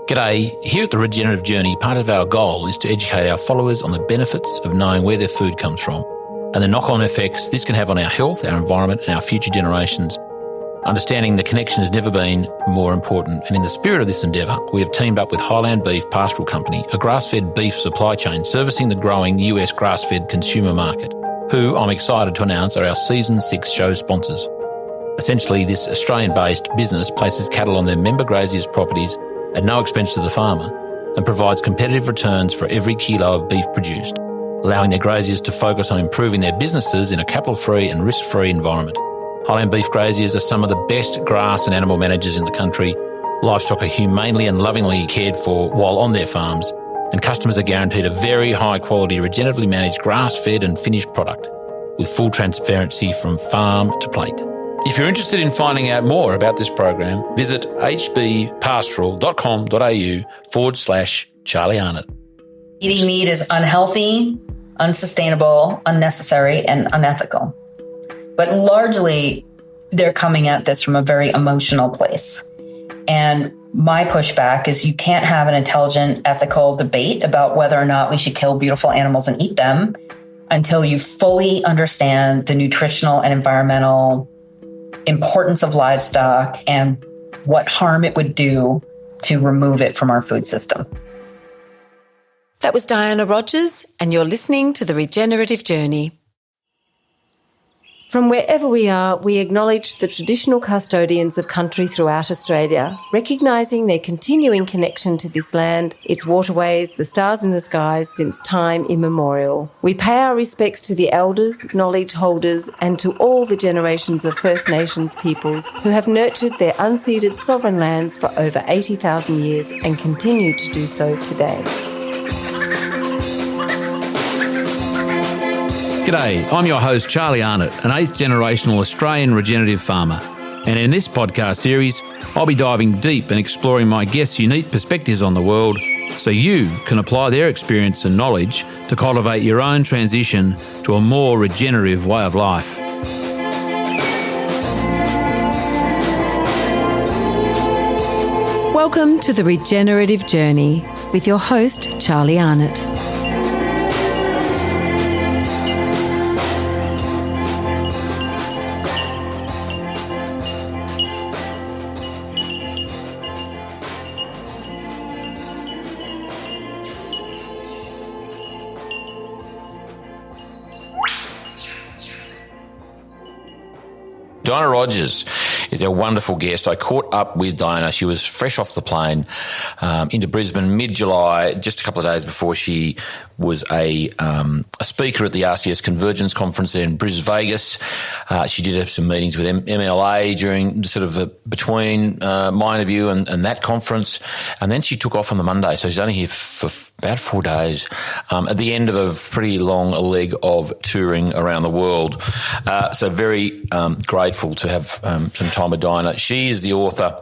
G'day. Here at the Regenerative Journey, part of our goal is to educate our followers on the benefits of knowing where their food comes from and the knock-on effects this can have on our health, our environment and our future generations. Understanding the connection has never been more important, and in the spirit of this endeavour, we have teamed up with Highland Beef Pastoral Company, a grass-fed beef supply chain servicing the growing US grass-fed consumer market, who I'm excited to announce are our Season 6 show sponsors. Essentially, this Australian-based business places cattle on their member graziers' properties at no expense to the farmer and provides competitive returns for every kilo of beef produced, allowing their graziers to focus on improving their businesses in a capital-free and risk-free environment. Highland Beef graziers are some of the best grass and animal managers in the country. Livestock are humanely and lovingly cared for while on their farms, and customers are guaranteed a very high-quality, regeneratively managed grass-fed and finished product with full transparency from farm to plate. If you're interested in finding out more about this program, visit hbpastoral.com.au/Charlie Arnott. Eating meat is unhealthy, unsustainable, unnecessary, and unethical. But largely, they're coming at this from a very emotional place. And my pushback is you can't have an intelligent, ethical debate about whether or not we should kill beautiful animals and eat them until you fully understand the nutritional and environmental importance of livestock and what harm it would do to remove it from our food system. That was Diana Rodgers, and you're listening to The Regenerative Journey. From wherever we are, we acknowledge the traditional custodians of country throughout Australia, recognising their continuing connection to this land, its waterways, the stars in the skies since time immemorial. We pay our respects to the elders, knowledge holders, and to all the generations of First Nations peoples who have nurtured their unceded sovereign lands for over 80,000 years and continue to do so today. G'day, I'm your host Charlie Arnott, an 8th generational Australian regenerative farmer. And in this podcast series, I'll be diving deep and exploring my guests' unique perspectives on the world so you can apply their experience and knowledge to cultivate your own transition to a more regenerative way of life. Welcome to The Regenerative Journey with your host, Charlie Arnott. Diana Rodgers is our wonderful guest. I caught up with Diana. She was fresh off the plane into Brisbane mid-July, just a couple of days before she was a speaker at the RCS Convergence Conference there in Vegas. She did have some meetings with MLA during sort of between my interview and that conference, and then she took off on the Monday, so she's only here for about 4 days at the end of a pretty long leg of touring around the world. So very grateful to have some time with Diana. She is the author,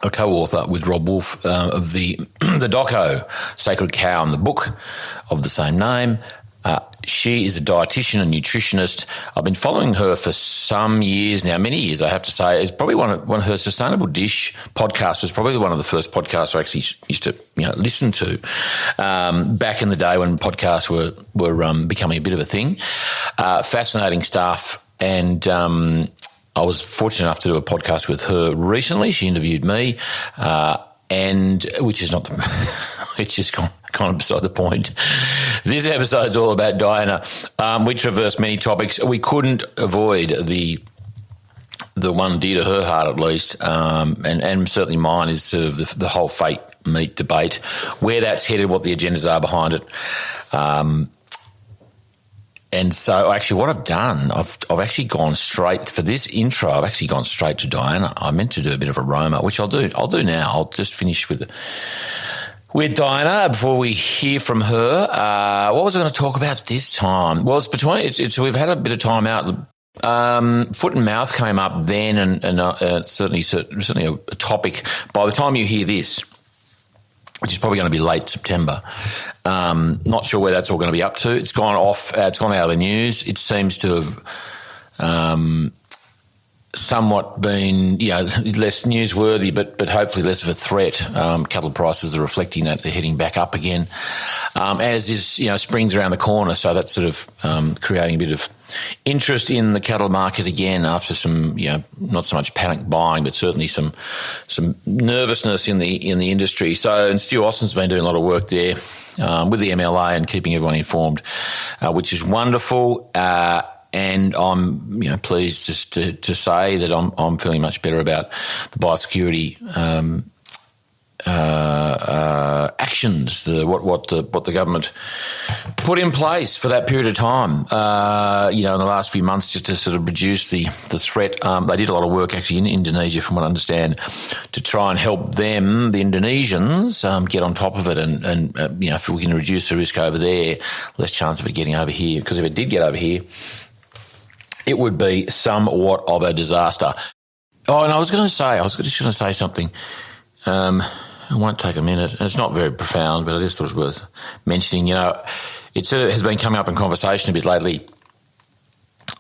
a co-author with Rob Wolf of the doco Sacred Cow and the book of the same name. She is a dietitian and nutritionist. I've been following her for some years now, many years, I have to say. It's probably one of her Sustainable Dish podcasts was probably one of the first podcasts I actually used to listen to back in the day when podcasts were becoming a bit of a thing. Fascinating stuff, and I was fortunate enough to do a podcast with her recently. She interviewed me, and which is not it's just kind of beside the point. This episode's all about Diana. We traversed many topics. We couldn't avoid the one dear to her heart, at least, and certainly mine, is sort of the whole fake meat debate, where that's headed, what the agendas are behind it. And so actually what I've done, I've actually gone straight, for this intro, I've actually gone straight to Diana. I meant to do a bit of aroma, which I'll do now. I'll just finish with Diana before we hear from her. What was I going to talk about this time? Well, it's we've had a bit of time out. Foot and mouth came up then, and certainly a topic. By the time you hear this, which is probably going to be late September, not sure where that's all going to be up to. It's gone off. It's gone out of the news. It seems to have somewhat been, less newsworthy, but hopefully less of a threat. Cattle prices are reflecting that. They're heading back up again, as is, spring's around the corner. So that's sort of creating a bit of interest in the cattle market again after some, not so much panic buying, but certainly some nervousness in the industry. So, and Stu Austin's been doing a lot of work there with the MLA and keeping everyone informed, which is wonderful. And I'm, pleased just to say that I'm feeling much better about the biosecurity actions, what the government put in place for that period of time. In the last few months, just to sort of reduce the threat. They did a lot of work actually in Indonesia, from what I understand, to try and help them, the Indonesians, get on top of it. And if we can reduce the risk over there, less chance of it getting over here. Because if it did get over here, it would be somewhat of a disaster. Oh, and I was just going to say something. It won't take a minute. It's not very profound, but I just thought it was worth mentioning. It sort of has been coming up in conversation a bit lately,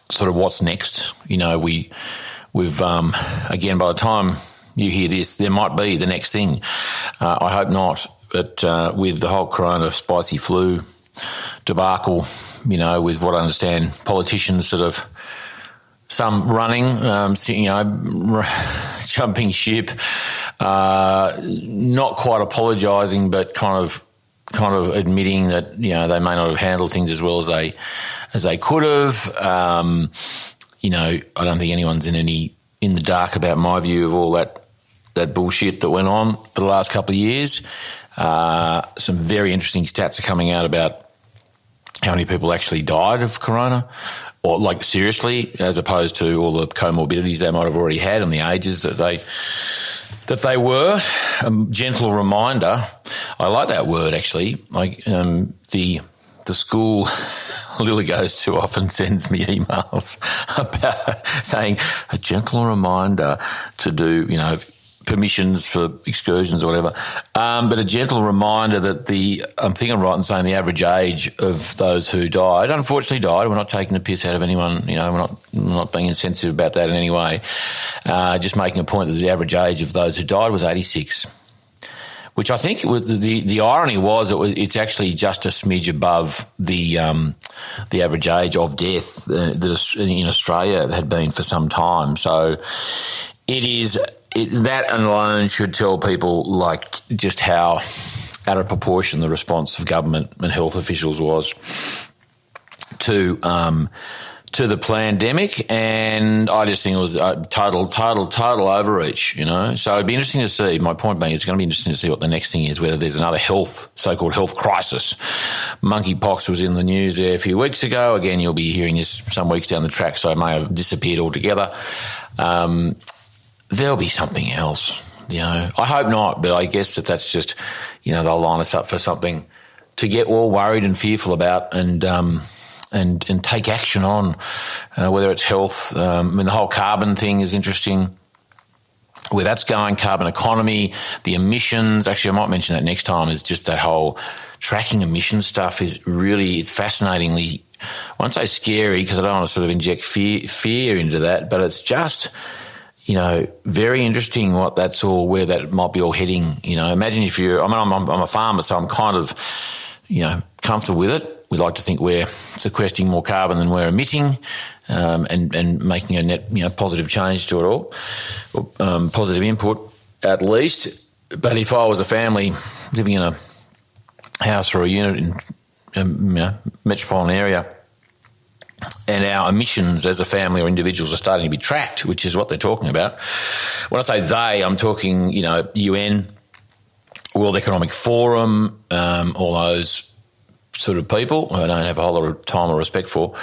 sort of what's next. We've again, by the time you hear this, there might be the next thing. I hope not. But with the whole corona spicy flu debacle, with what I understand, politicians sort of some running, jumping ship, not quite apologising, but kind of admitting that they may not have handled things as well as they could have. I don't think anyone's in the dark about my view of all that bullshit that went on for the last couple of years. Some very interesting stats are coming out about how many people actually died of corona, or like seriously, as opposed to all the comorbidities they might have already had and the ages that they were. A gentle reminder. I like that word actually. Like the school Lily goes to often sends me emails about saying a gentle reminder to do, permissions for excursions or whatever. But a gentle reminder that I think I'm right in saying the average age of those who died, unfortunately died. We're not taking the piss out of anyone, we're not being insensitive about that in any way. Just making a point that the average age of those who died was 86. Which I think the irony was it's actually just a smidge above the average age of death that in Australia had been for some time. So that alone should tell people like just how out of proportion the response of government and health officials was to the pandemic, and I just think it was a total overreach, So it'd be interesting to see. My point being, it's going to be interesting to see what the next thing is, whether there's another so-called health crisis. Monkeypox was in the news there a few weeks ago. Again, you'll be hearing this some weeks down the track, so it may have disappeared altogether. There'll be something else, I hope not, but I guess that's just, they'll line us up for something to get all worried and fearful about and take action on, whether it's health. The whole carbon thing is interesting, where that's going, carbon economy, the emissions. Actually, I might mention that next time, is just that whole tracking emission stuff is really, it's fascinatingly, I won't say scary because I don't want to sort of inject fear into that, but it's just, very interesting where that might be all heading. Imagine if I'm a farmer, so I'm kind of, comfortable with it. We like to think we're sequestering more carbon than we're emitting, and making a net, positive change to it all, or positive input at least. But if I was a family living in a house or a unit in a metropolitan area, and our emissions as a family or individuals are starting to be tracked, which is what they're talking about. When I say they, I'm talking, UN, World Economic Forum, all those sort of people who I don't have a whole lot of time or respect for.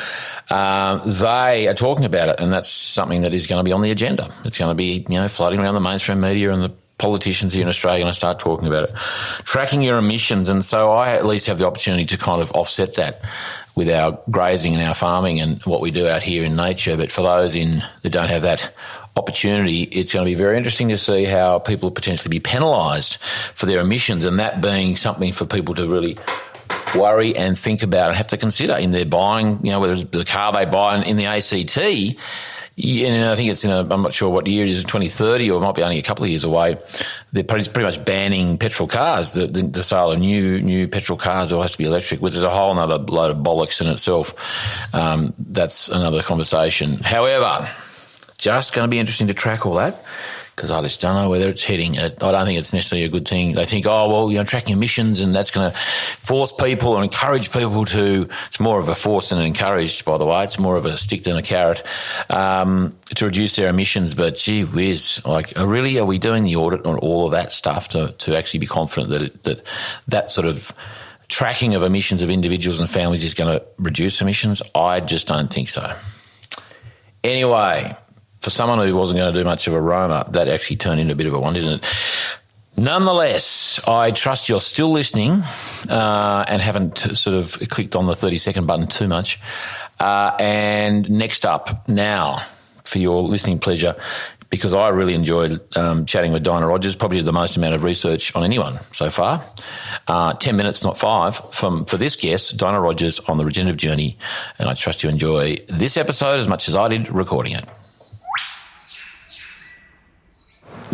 They are talking about it, and that's something that is going to be on the agenda. It's going to be, floating around the mainstream media, and the politicians here in Australia are going to start talking about it. Tracking your emissions, and so I at least have the opportunity to kind of offset that with our grazing and our farming and what we do out here in nature. But for those that don't have that opportunity, it's going to be very interesting to see how people potentially be penalised for their emissions, and that being something for people to really worry and think about and have to consider in their buying, whether it's the car they buy in the ACT. Yeah, and I think it's I'm not sure what year it is, 2030, or it might be only a couple of years away. They're pretty much banning petrol cars. The sale of new petrol cars all has to be electric, which is a whole other load of bollocks in itself. That's another conversation. However, just going to be interesting to track all that, because I just don't know whether it's heading. I don't think it's necessarily a good thing. They think, tracking emissions, and that's going to force people and encourage people to. It's more of a force than an encourage, by the way. It's more of a stick than a carrot to reduce their emissions. But gee whiz, really, are we doing the audit on all of that stuff to actually be confident that sort of tracking of emissions of individuals and families is going to reduce emissions? I just don't think so. Anyway, for someone who wasn't going to do much of a roamer, that actually turned into a bit of a one, didn't it? Nonetheless, I trust you're still listening and haven't sort of clicked on the 30-second button too much. And next up now, for your listening pleasure, because I really enjoyed chatting with Diana Rodgers, probably the most amount of research on anyone so far. 10 minutes, not 5, for this guest, Diana Rodgers, on the regenerative journey. And I trust you enjoy this episode as much as I did recording it.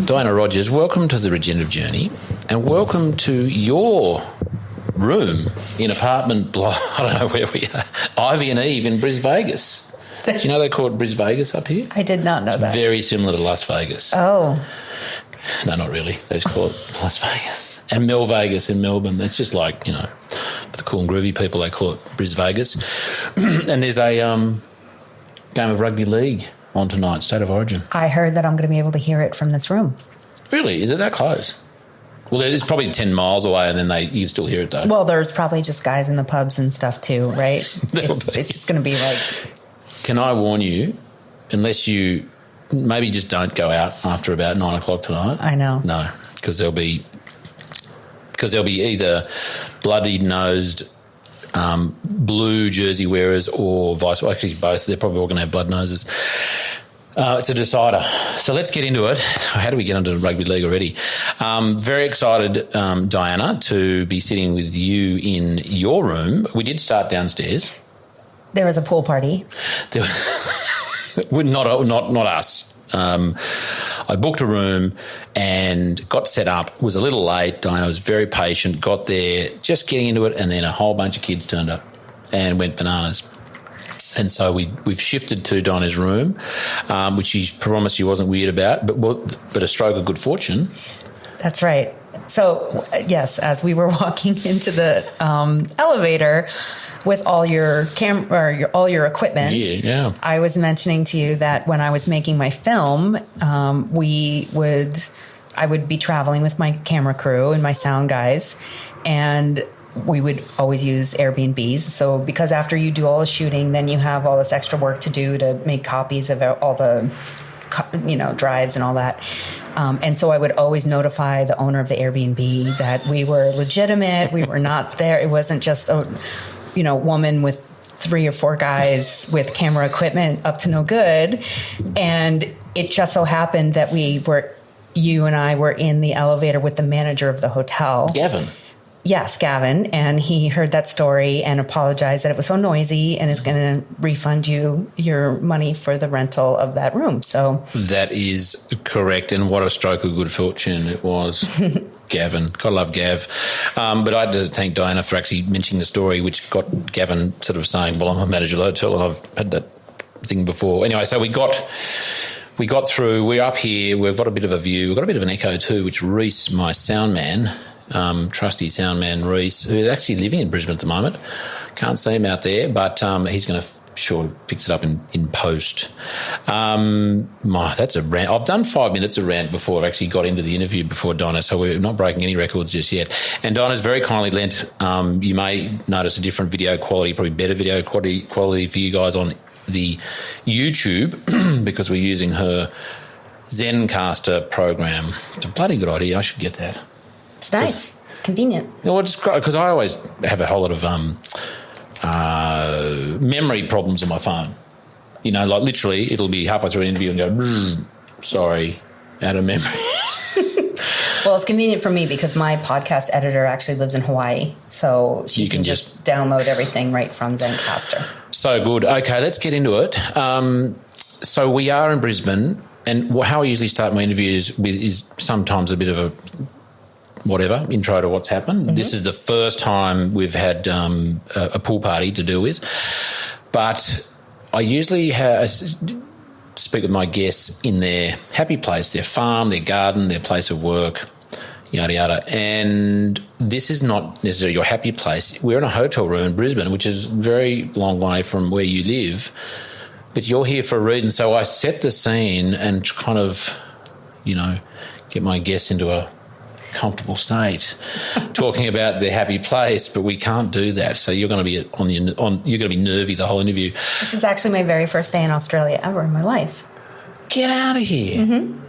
Diana Rodgers, welcome to the regenerative journey, and welcome to your room in apartment block, I don't know where we are, Ivy and Eve in Bris Vegas. Do you know they call it Bris Vegas up here? I did not know that. Very similar to Las Vegas. Oh. No, not really. They just call it Las Vegas. And Mel Vegas in Melbourne. It's just like, for the cool and groovy people, they call it Bris Vegas. And there's a game of rugby league on tonight, State of Origin. I heard that I'm going to be able to hear it from this room. Really? Is it that close? Well, it's probably 10 miles away, and then you still hear it, though. Well, there's probably just guys in the pubs and stuff, too, right? It's just going to be like... Can I warn you, unless you maybe just don't go out after about 9 o'clock tonight? I know. No, because there'll be either bloody-nosed blue jersey wearers or vice versa. Actually, both. They're probably all going to have blood noses. It's a decider. So let's get into it. How do we get into rugby league already? Very excited, Diana, to be sitting with you in your room. We did start downstairs. There was a pool party. Not us. I booked a room and got set up, was a little late. Diana was very patient, got there, just getting into it, and then a whole bunch of kids turned up and went bananas. And so we've shifted to Diana's room, which she promised she wasn't weird about, but a stroke of good fortune. That's right. So, yes, as we were walking into the elevator with all your all your equipment, yeah. I was mentioning to you that when I was making my film, I would be traveling with my camera crew and my sound guys, and we would always use Airbnbs. So because after you do all the shooting, then you have all this extra work to do to make copies of all the drives and all that. And so I would always notify the owner of the Airbnb that we were legitimate. We were not there. It wasn't just a woman with 3 or 4 guys with camera equipment up to no good. And it just so happened that you and I were in the elevator with the manager of the hotel. Gavin. Yes, Gavin. And he heard that story and apologized that it was so noisy and is going to refund you your money for the rental of that room. So that is correct. And what a stroke of good fortune it was. Gavin. Gotta love Gav. But I had to thank Diana for actually mentioning the story, which got Gavin sort of saying, well, I'm a manager of the hotel and I've had that thing before. Anyway, so we got through. We're up here. We've got a bit of a view. We've got a bit of an echo too, which Reese, my sound man, trusty sound man Reese, who's actually living in Brisbane at the moment. Can't see him out there, but he's going to sure fix it up in post. That's a rant. I've done 5 minutes of rant before I've actually got into the interview before Donna, so we're not breaking any records just yet. And Donna's very kindly lent, you may notice a different video quality, probably better video quality for you guys on the YouTube because we're using her Zencaster program. It's a bloody good idea. I should get that. It's nice. It's convenient. Well, just because I always have a whole lot of memory problems on my phone. Like literally it'll be halfway through an interview and go, sorry, out of memory. Well, it's convenient for me because my podcast editor actually lives in Hawaii, so she can just download everything right from Zencaster. So good. Okay, let's get into it. So we are in Brisbane, and how I usually start my interviews with is sometimes a bit of a intro to what's happened. This is the first time we've had a pool party to deal with, but I usually speak with my guests in their happy place, their farm, their garden, their place of work, yada, yada. And this is not necessarily your happy place. We're in a hotel room in Brisbane, which is a very long way from where you live, but you're here for a reason. So I set the scene and kind of, get my guests into a comfortable state talking about their happy place, but we can't do that. So you're going to be you're going to be nervy the whole interview. This is actually my very first day in Australia ever in my life. Get out of here. Mm-hmm.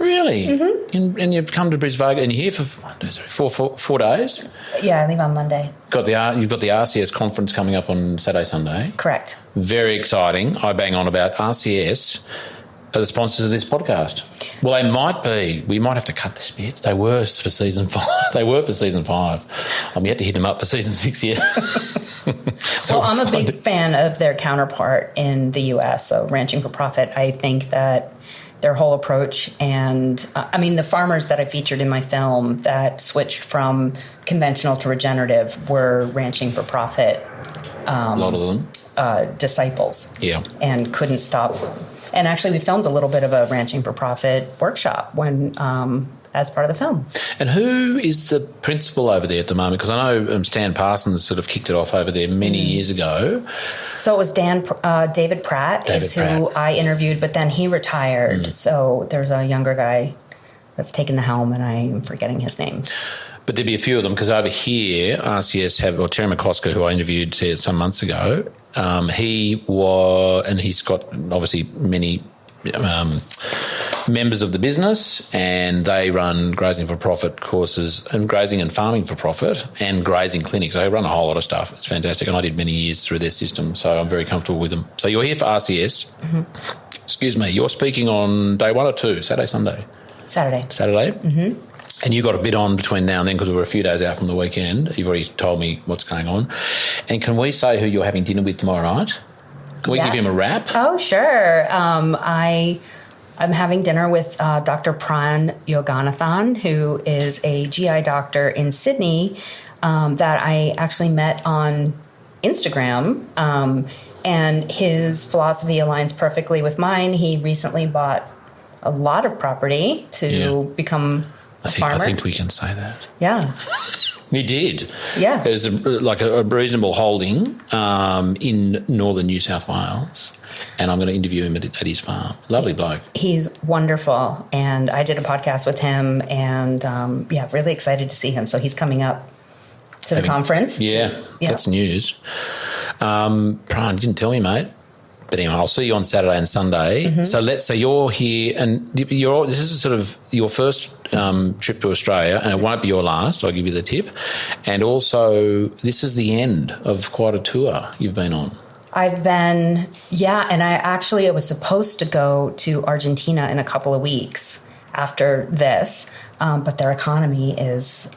Really? Mm-hmm. And you've come to Brisbane and you're here for 4 days? Yeah, I leave on Monday. You've got the RCS conference coming up on Saturday, Sunday. Correct. Very exciting. I bang on about RCS are the sponsors of this podcast. Well, they might be. We might have to cut this bit. They were for season 5. I'm yet to hit them up for season 6 yet. So I'm a big fan of their counterpart in the US, so Ranching for Profit. I think that their whole approach and, the farmers that I featured in my film that switched from conventional to regenerative were Ranching for Profit. A lot of them. Disciples. Yeah. And couldn't stop. And actually, we filmed a little bit of a Ranching for Profit workshop as part of the film. And who is the principal over there at the moment? Because I know Stan Parsons sort of kicked it off over there many years ago. So it was David Pratt who I interviewed, but then he retired. So there's a younger guy that's taken the helm, and I am forgetting his name. But there'd be a few of them because over here, RCS Terry McCosker, who I interviewed some months ago, he's got obviously many members of the business, and they run grazing for profit courses and grazing and farming for profit and grazing clinics. They run a whole lot of stuff. It's fantastic, and I did many years through their system, so I'm very comfortable with them. So you're here for RCS. Mm-hmm. Excuse me. You're speaking on day 1 or 2, Saturday, Sunday? Saturday. Mm-hmm. And you got a bit on between now and then because we were a few days out from the weekend. You've already told me what's going on. And can we say who you're having dinner with tomorrow night? Can we give him a wrap? Oh, sure. I'm having dinner with Dr. Pran Yoganathan, who is a GI doctor in Sydney that I actually met on Instagram. And his philosophy aligns perfectly with mine. He recently bought a lot of property to become a farmer. I think we can say that. Yeah. He did. Yeah. There's a reasonable holding in northern New South Wales, and I'm going to interview him at his farm. Lovely bloke. He's wonderful, and I did a podcast with him, and really excited to see him. So he's coming up to the conference. Yeah, that's news. Brian, you didn't tell me, mate. But anyway, I'll see you on Saturday and Sunday. Mm-hmm. So you're here, and this is sort of your first trip to Australia, and it won't be your last. I'll give you the tip. And also, this is the end of quite a tour you've been on. I've been, and I was supposed to go to Argentina in a couple of weeks after this, but their economy is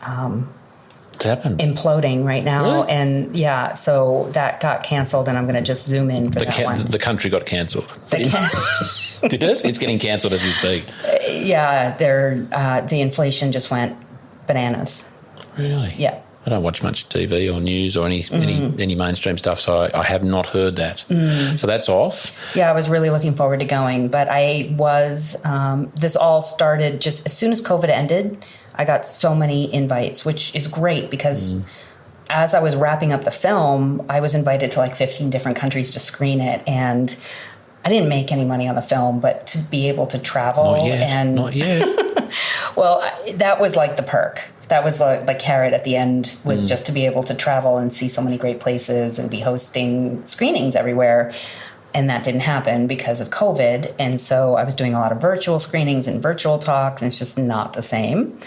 imploding right now. Really? And so that got canceled, and I'm going to just zoom in for that one. The country got cancelled. Did it? It's getting cancelled as we speak. The inflation just went bananas. Really? Yeah. I don't watch much TV or news or any mainstream stuff, so I have not heard that. So that's off. Yeah, I was really looking forward to going, but I was, this all started just as soon as COVID ended. I got so many invites, which is great because as I was wrapping up the film, I was invited to 15 different countries to screen it, and I didn't make any money on the film, but to be able to travel Not yet. Well, that was the perk. That was the carrot at the end, was just to be able to travel and see so many great places and be hosting screenings everywhere. And that didn't happen because of COVID. And so I was doing a lot of virtual screenings and virtual talks, and it's just not the same.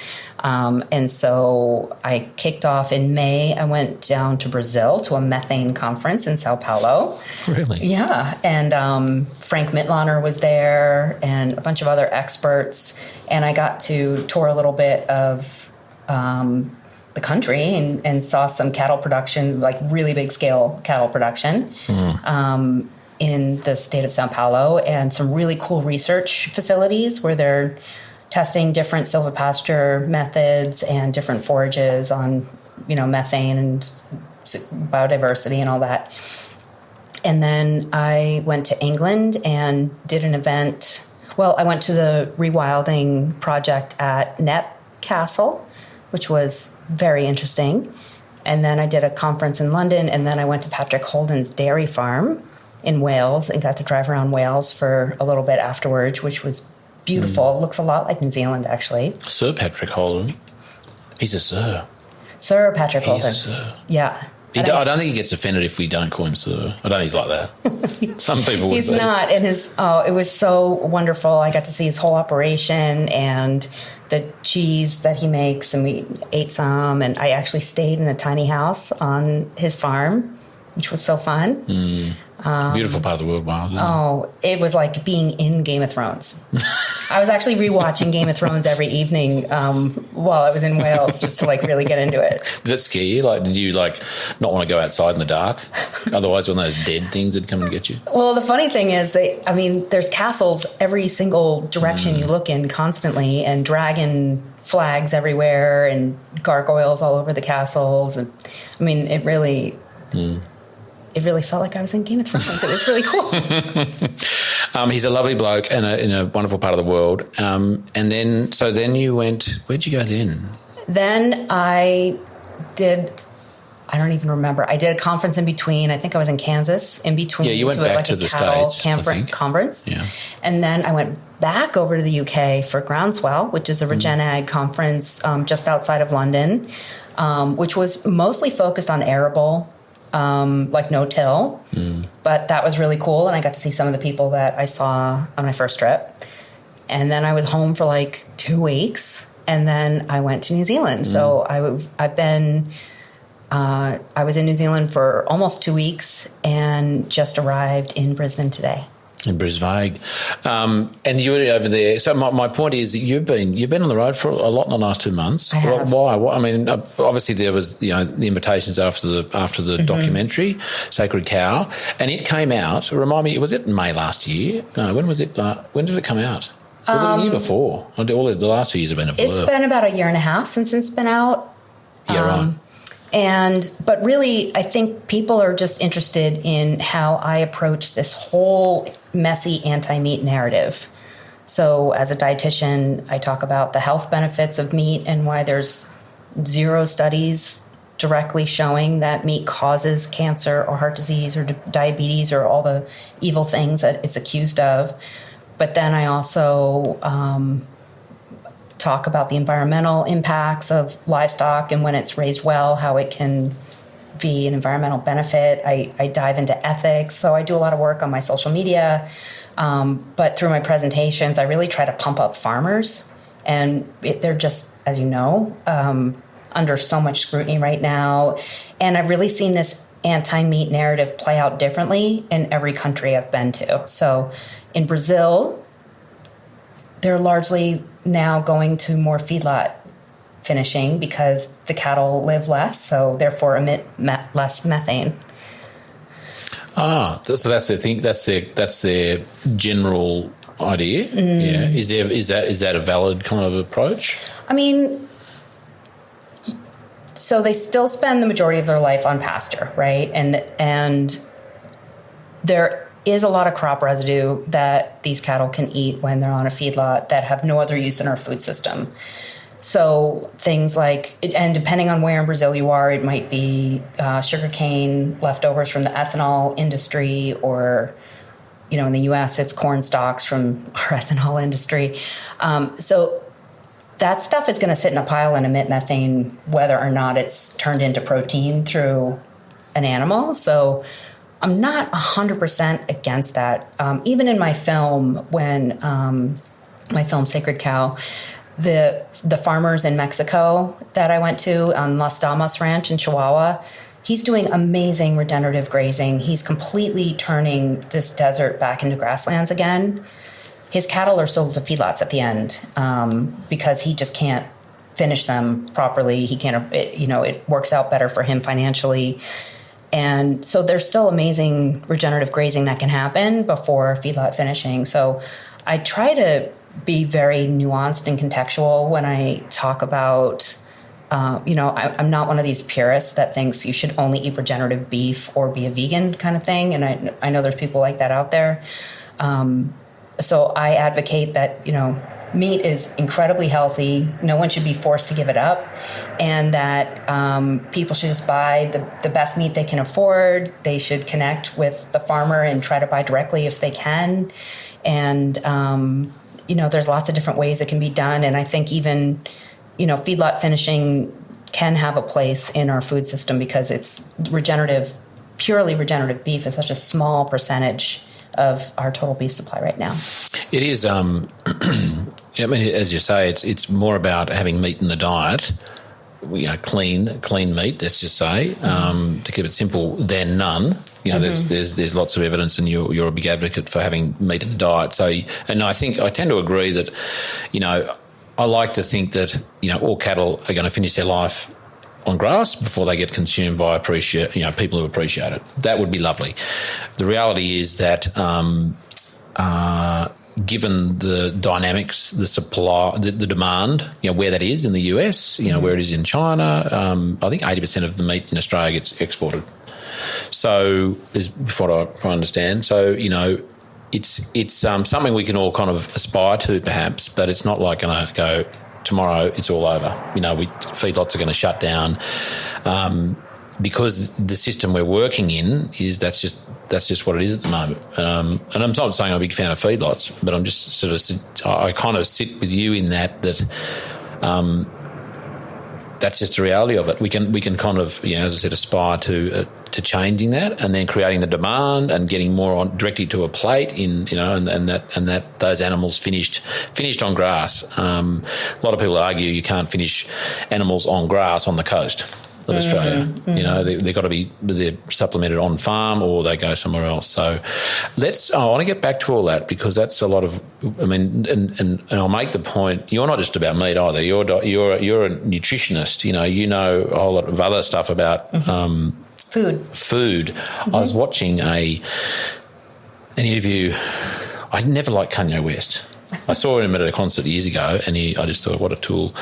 And so I kicked off in May. I went down to Brazil to a methane conference in Sao Paulo. Really? Yeah. And Frank Mittlaner was there and a bunch of other experts. And I got to tour a little bit of the country and saw some cattle production, really big scale cattle production. in the state of Sao Paulo, and some really cool research facilities where they're testing different silvopasture methods and different forages on, methane and biodiversity and all that. And then I went to England and did an event. Well, I went to the rewilding project at Knepp Castle, which was very interesting. And then I did a conference in London, and then I went to Patrick Holden's dairy farm in Wales and got to drive around Wales for a little bit afterwards, which was beautiful. It looks a lot like New Zealand, actually. Sir Patrick Holden. He's a sir. Sir Patrick Holden. He's a sir. Yeah. I don't think he gets offended if we don't call him sir. I don't think he's like that. Some people would. He's not. And it was so wonderful. I got to see his whole operation and the cheese that he makes, and we ate some. And I actually stayed in a tiny house on his farm, which was so fun. Beautiful part of the world, Miles. It was like being in Game of Thrones. I was actually rewatching Game of Thrones every evening while I was in Wales, just to really get into it. Did that scare you? Did you not want to go outside in the dark? Otherwise, one of those dead things would come and get you. Well, the funny thing is, there's castles every single direction you look in constantly, and dragon flags everywhere, and gargoyles all over the castles, and it really. It really felt like I was in Game of Thrones. It was really cool. He's a lovely bloke and in a wonderful part of the world. And then you went, where'd you go then? Then I don't even remember. I did a conference in between. I think I was in Kansas in between. Yeah, you went back to the States. Conference. Yeah. And then I went back over to the UK for Groundswell, which is a Regen Ag conference just outside of London, which was mostly focused on arable. No-till, but that was really cool. And I got to see some of the people that I saw on my first trip. And then I was home for 2 weeks, and then I went to New Zealand. So I was in New Zealand for almost 2 weeks and just arrived in Brisbane today. In Brisbane, and you were over there. So my point is that you've been on the road for a lot in the last 2 months. I have. Why? Obviously there was the invitations after the documentary, Sacred Cow, and it came out. Remind me, was it May last year? No, when was it? When did it come out? Was it the year before? All the last 2 years have been a blur. It's been about a year and a half since it's been out. Yeah, right. But really, I think people are just interested in how I approach this whole messy anti-meat narrative. So as a dietitian, I talk about the health benefits of meat and why there's 0 studies directly showing that meat causes cancer or heart disease or diabetes or all the evil things that it's accused of. But then I also talk about the environmental impacts of livestock and when it's raised well, how it can be an environmental benefit. I dive into ethics. So I do a lot of work on my social media. But through my presentations, I really try to pump up farmers. And they're just, as you know, under so much scrutiny right now. And I've really seen this anti-meat narrative play out differently in every country I've been to. So in Brazil, they're largely now going to more feedlot finishing because the cattle live less, so therefore emit less methane. So that's their thing. That's their general idea. Yeah. Is that a valid kind of approach? So they still spend the majority of their life on pasture, right? And there is a lot of crop residue that these cattle can eat when they're on a feedlot that have no other use in our food system. So things like, and depending on where in Brazil you are, it might be sugarcane leftovers from the ethanol industry, or, in the U.S., it's corn stalks from our ethanol industry. So that stuff is going to sit in a pile and emit methane, whether or not it's turned into protein through an animal. So I'm not 100% against that. Even in my film, when my film Sacred Cow, the farmers in Mexico that I went to on Las Damas Ranch in Chihuahua, he's doing amazing regenerative grazing. He's completely turning this desert back into grasslands again. His cattle are sold to feedlots at the end because he just can't finish them properly. He can't, it works out better for him financially. And so there's still amazing regenerative grazing that can happen before feedlot finishing. So I try to be very nuanced and contextual when I talk about, I'm not one of these purists that thinks you should only eat regenerative beef or be a vegan kind of thing. And I know there's people like that out there. So I advocate that, meat is incredibly healthy. No one should be forced to give it up. And that people should just buy the best meat they can afford. They should connect with the farmer and try to buy directly if they can. And, there's lots of different ways it can be done. And I think even, feedlot finishing can have a place in our food system because it's purely regenerative beef is such a small percentage of our total beef supply right now. It is, as you say, it's more about having meat in the diet, clean meat, let's just say, to keep it simple, than none. There's lots of evidence, and you're a big advocate for having meat in the diet. So, and I tend to agree that, I like to think that, all cattle are going to finish their life on grass before they get consumed by people who appreciate it. That would be lovely. The reality is that given the dynamics, the supply, the demand, where that is in the US, where it is in China, I think 80% of the meat in Australia gets exported. So is what I understand. So, it's something we can all kind of aspire to perhaps, but it's not like going to go tomorrow it's all over. Feedlots are going to shut down because the system we're working in is that's just what it is at the moment. And I'm not saying I'm a big fan of feedlots, but I'm just I kind of sit with you in that that's just the reality of it. We can kind of, as I said, aspire to changing that, and then creating the demand and getting more directly to a plate and that those animals finished on grass. A lot of people argue you can't finish animals on grass on the coast of Australia. They've got to they're supplemented on farm or they go somewhere else. So I want to get back to all that because that's a lot of, and I'll make the point, you're not just about meat either. You're a nutritionist, you know a whole lot of other stuff about food. Mm-hmm. I was watching an interview. I never liked Kanye West. I saw him at a concert years ago, and I just thought, what a tool.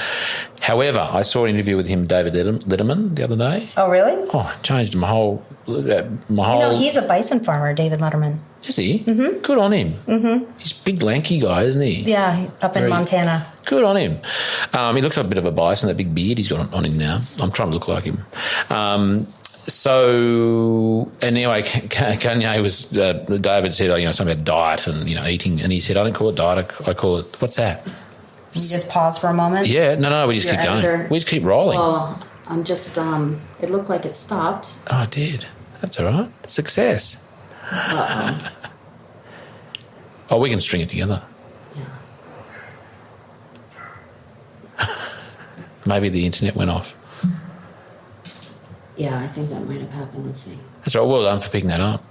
However, I saw an interview with him, David Letterman, the other day. Oh, really? Oh, it changed my whole. He's a bison farmer, David Letterman. Is he? Mm-hmm. Good on him. Mm-hmm. He's a big, lanky guy, isn't he? Yeah, up in Montana. Good on him. He looks like a bit of a bison, that big beard he's got on him now. I'm trying to look like him. So anyway, Kanye was David said, something about diet and eating, and he said, I don't call it diet, I call it, what's that? Can you just pause for a moment? Yeah, no, we just keep going. We just keep rolling. Well, I'm just, it looked like it stopped. Oh, it did. That's all right. Success. Uh-oh. Oh, we can string it together. Yeah. Maybe the internet went off. Yeah, I think that might have happened. Let's see. That's right. Well done for picking that up.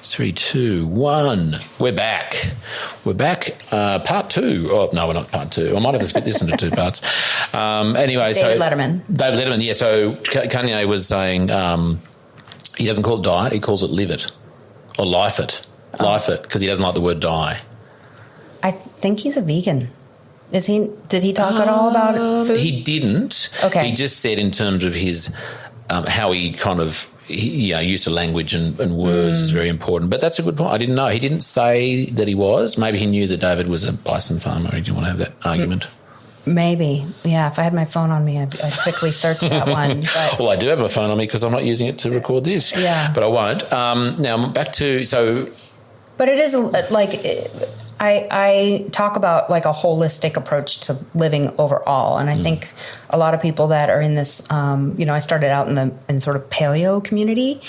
3, 2, 1. We're back. Part 2. Oh, no, we're not part 2. I might have to split this into 2 parts. Anyway, David Letterman, yeah. So Kanye was saying he doesn't call it diet, he calls it live it or life it. Life it, because he doesn't like the word die. I think he's a vegan. Is he? Did he talk at all about food? He didn't. Okay. He just said in terms of his how he kind of use of language and words is very important. But that's a good point. I didn't know. He didn't say that he was. Maybe he knew that David was a bison farmer. He didn't want to have that argument. Maybe. Yeah, if I had my phone on me, I'd quickly search that one. But well, I do have my phone on me because I'm not using it to record this. Yeah. But I won't. Now, back to... But it is like... I talk about like a holistic approach to living overall, and I think a lot of people that are in this, I started out in sort of paleo community,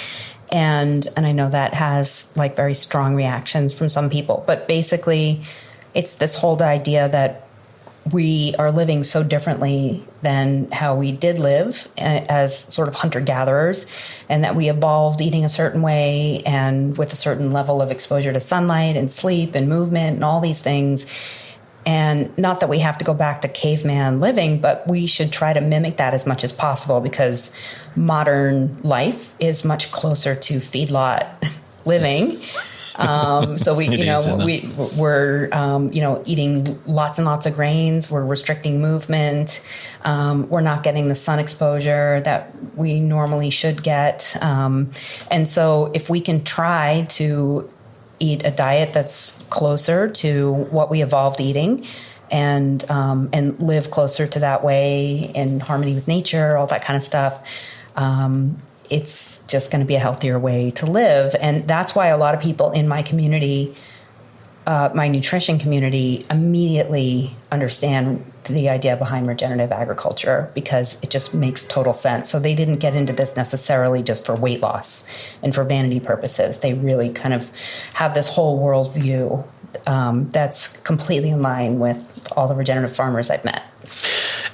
and I know that has like very strong reactions from some people. But basically, it's this whole idea that we are living so differently than how we did live as sort of hunter-gatherers, and that we evolved eating a certain way and with a certain level of exposure to sunlight and sleep and movement and all these things. And not that we have to go back to caveman living, but we should try to mimic that as much as possible, because modern life is much closer to feedlot living. So we're eating lots and lots of grains. We're restricting movement. We're not getting the sun exposure that we normally should get. And so if we can try to eat a diet that's closer to what we evolved eating, and live closer to that way in harmony with nature, all that kind of stuff, it's just going to be a healthier way to live. And that's why a lot of people in my community, my nutrition community, immediately understand the idea behind regenerative agriculture, because it just makes total sense. So they didn't get into this necessarily just for weight loss and for vanity purposes. They really kind of have this whole worldview that's completely in line with all the regenerative farmers I've met.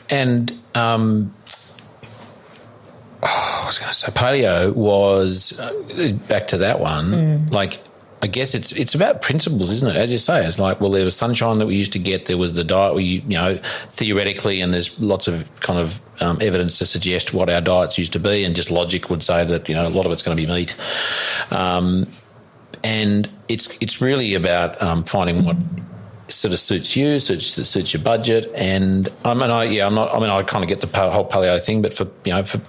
And I was going to say, paleo was, back to that one, like, I guess it's about principles, isn't it? As you say, it's like, well, there was sunshine that we used to get. There was the diet theoretically, and there's lots of kind of evidence to suggest what our diets used to be, and just logic would say that, a lot of it's going to be meat. And it's really about finding what sort of suits you, suits your budget. And I kind of get the whole paleo thing, but for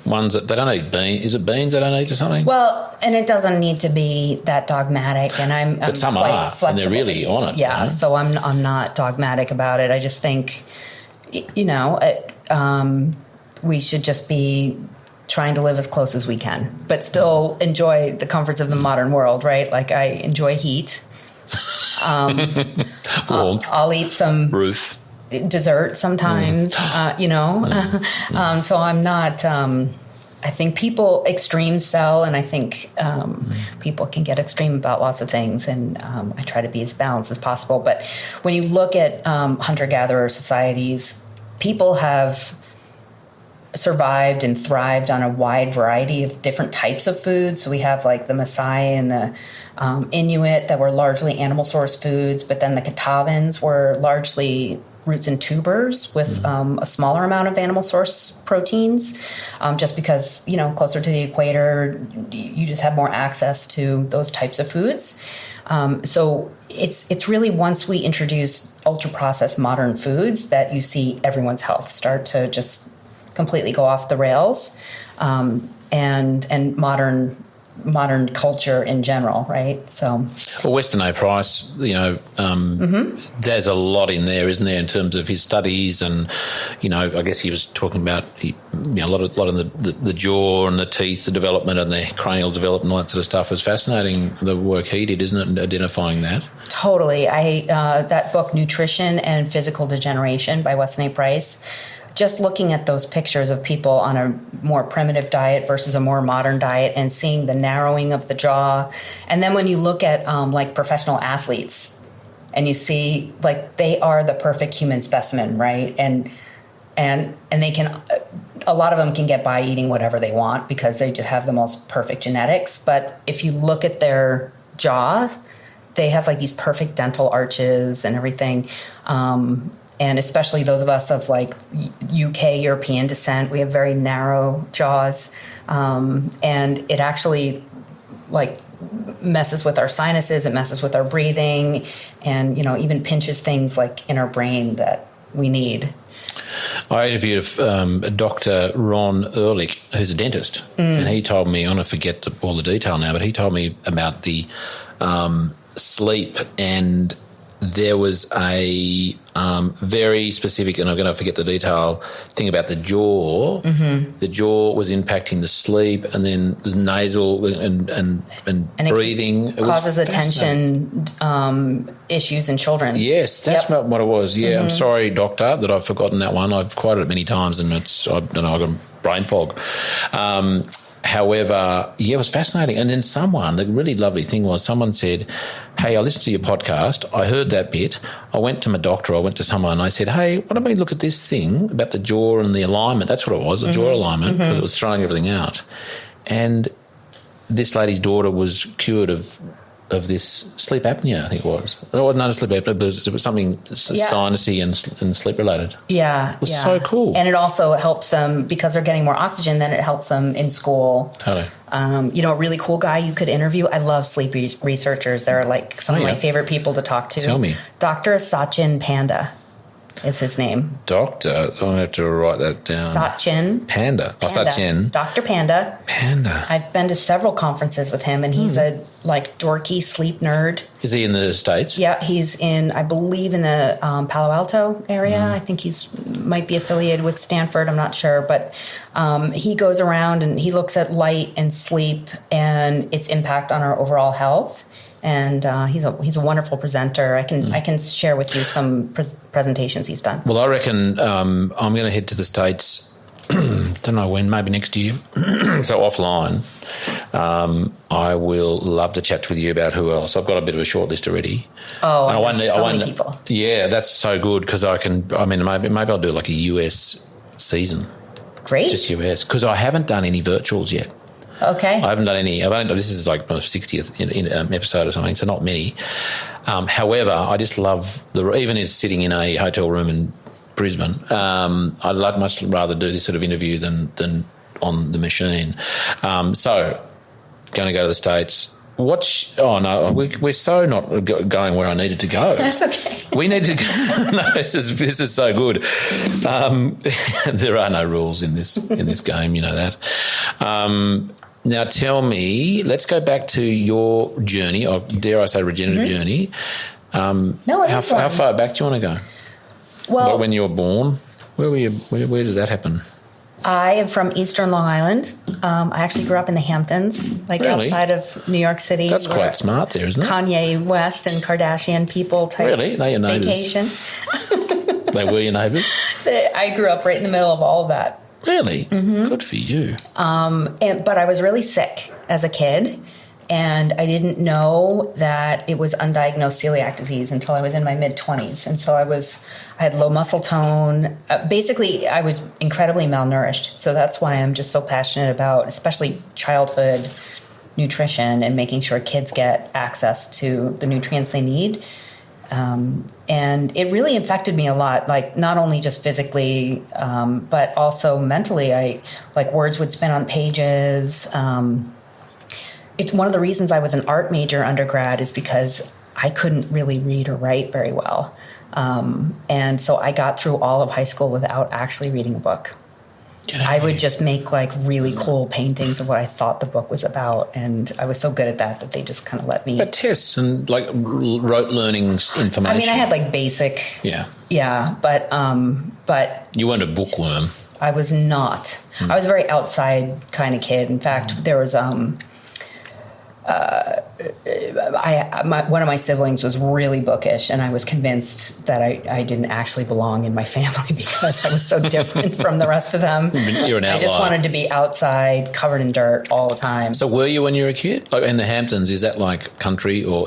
ones that they don't eat beans, is it beans they don't eat or something? Well, and it doesn't need to be that dogmatic. And but some are, flexible. And they're really on it. Yeah. So I'm not dogmatic about it. I just think, we should just be trying to live as close as we can, but still enjoy the comforts of the modern world, right? Like, I enjoy heat. I'll eat some roof dessert sometimes, So I'm not, I think people extreme sell, and I think people can get extreme about lots of things, and I try to be as balanced as possible. But when you look at hunter-gatherer societies, people have survived and thrived on a wide variety of different types of foods. So we have like the Maasai and the Inuit that were largely animal source foods, but then the Catawbans were largely roots and tubers with a smaller amount of animal source proteins, just because, closer to the equator, you just have more access to those types of foods. So it's really once we introduce ultra processed modern foods that you see everyone's health start to just completely go off the rails, and modern culture in general, right? So, well, Weston A. Price, there's a lot in there, isn't there, in terms of his studies, and I guess he was talking about a lot of the jaw and the teeth, the development and the cranial development, all that sort of stuff. Is fascinating, the work he did, isn't it, in identifying that? Totally. That book, Nutrition and Physical Degeneration by Weston A. Price. Just looking at those pictures of people on a more primitive diet versus a more modern diet, and seeing the narrowing of the jaw. And then when you look at like professional athletes, and you see like they are the perfect human specimen, right? And they can, a lot of them can get by eating whatever they want because they just have the most perfect genetics. But if you look at their jaws, they have like these perfect dental arches and everything. And especially those of us of like UK European descent, we have very narrow jaws, and it actually like messes with our sinuses, it messes with our breathing, and even pinches things like in our brain that we need. I interviewed Dr. Ron Ehrlich, who's a dentist, and he told me, I don't forget all the detail now, but he told me about the sleep, and there was a very specific, and I'm going to forget the detail, thing about the jaw. Mm-hmm. The jaw was impacting the sleep, and then the nasal and breathing. It causes attention issues in children. Yes, that's what it was. Yeah, I'm sorry, doctor, that I've forgotten that one. I've quoted it many times, and I've got brain fog. However, it was fascinating. And then the really lovely thing was, someone said, hey, I listened to your podcast. I heard that bit. I went to my doctor. I went to someone and I said, hey, why don't we look at this thing about the jaw and the alignment? That's what it was, the jaw alignment, because it was throwing everything out. And this lady's daughter was cured of of this sleep apnea, I think it was. No, not sleep apnea, but it was something sinusy and sleep related. Yeah. It was so cool. And it also helps them, because they're getting more oxygen, then it helps them in school. Totally. A really cool guy you could interview. I love sleep researchers. They're like some of my favorite people to talk to. Tell me. Dr. Sachin Panda is his name. Doctor, I'm going to have to write that down. Sachin. Panda. Oh, Sachin. Dr. Panda. Panda. I've been to several conferences with him, and he's a dorky sleep nerd. Is he in the States? Yeah, he's I believe, in the Palo Alto area. I think might be affiliated with Stanford. I'm not sure, but he goes around and he looks at light and sleep and its impact on our overall health. And he's a wonderful presenter. I can share with you some presentations he's done. Well, I reckon I'm going to head to the States. Don't know when, maybe next year. So offline, I will love to chat with you about who else. I've got a bit of a short list already. Oh, and many people. Yeah, that's so good because maybe I'll do like a US season. Great. Just US, because I haven't done any virtuals yet. Okay. I haven't done any. This is like my 60th episode or something, so not many. However, I just love even as sitting in a hotel room in Brisbane. I'd much rather do this sort of interview than on the machine. So, going to go to the States. We're so not going where I needed to go. That's okay. We need to go. No, this is so good. There are no rules in this game, you know that. Now tell me, let's go back to your journey, or dare I say regenerative journey. How far back do you want to go? Well, when you were born, where were you? Where did that happen? I am from Eastern Long Island. I actually grew up in the Hamptons, outside of New York City. That's quite smart there, isn't it? Kanye West and Kardashian people type really? They're your neighbours. Vacation. They were your neighbours? I grew up right in the middle of all of that. Really? Mm-hmm. Good for you. But I was really sick as a kid, and I didn't know that it was undiagnosed celiac disease until I was in my mid-20s. And so I had low muscle tone. Basically, I was incredibly malnourished. So that's why I'm just so passionate about, especially childhood nutrition and making sure kids get access to the nutrients they need. And it really affected me a lot, like not only just physically, but also mentally. Words would spin on pages. It's one of the reasons I was an art major undergrad is because I couldn't really read or write very well. And so I got through all of high school without actually reading a book. I would just make really cool paintings of what I thought the book was about, and I was so good at that they just kind of let me. But tests and rote learning information. I mean, I had basic. Yeah, but you weren't a bookworm. I was not. I was a very outside kind of kid. In fact, there was one of my siblings was really bookish, and I was convinced that I didn't actually belong in my family because I was so different from the rest of them. You're an outlier. I just wanted to be outside, covered in dirt all the time. So were you when you were a kid? In the Hamptons, is that country, or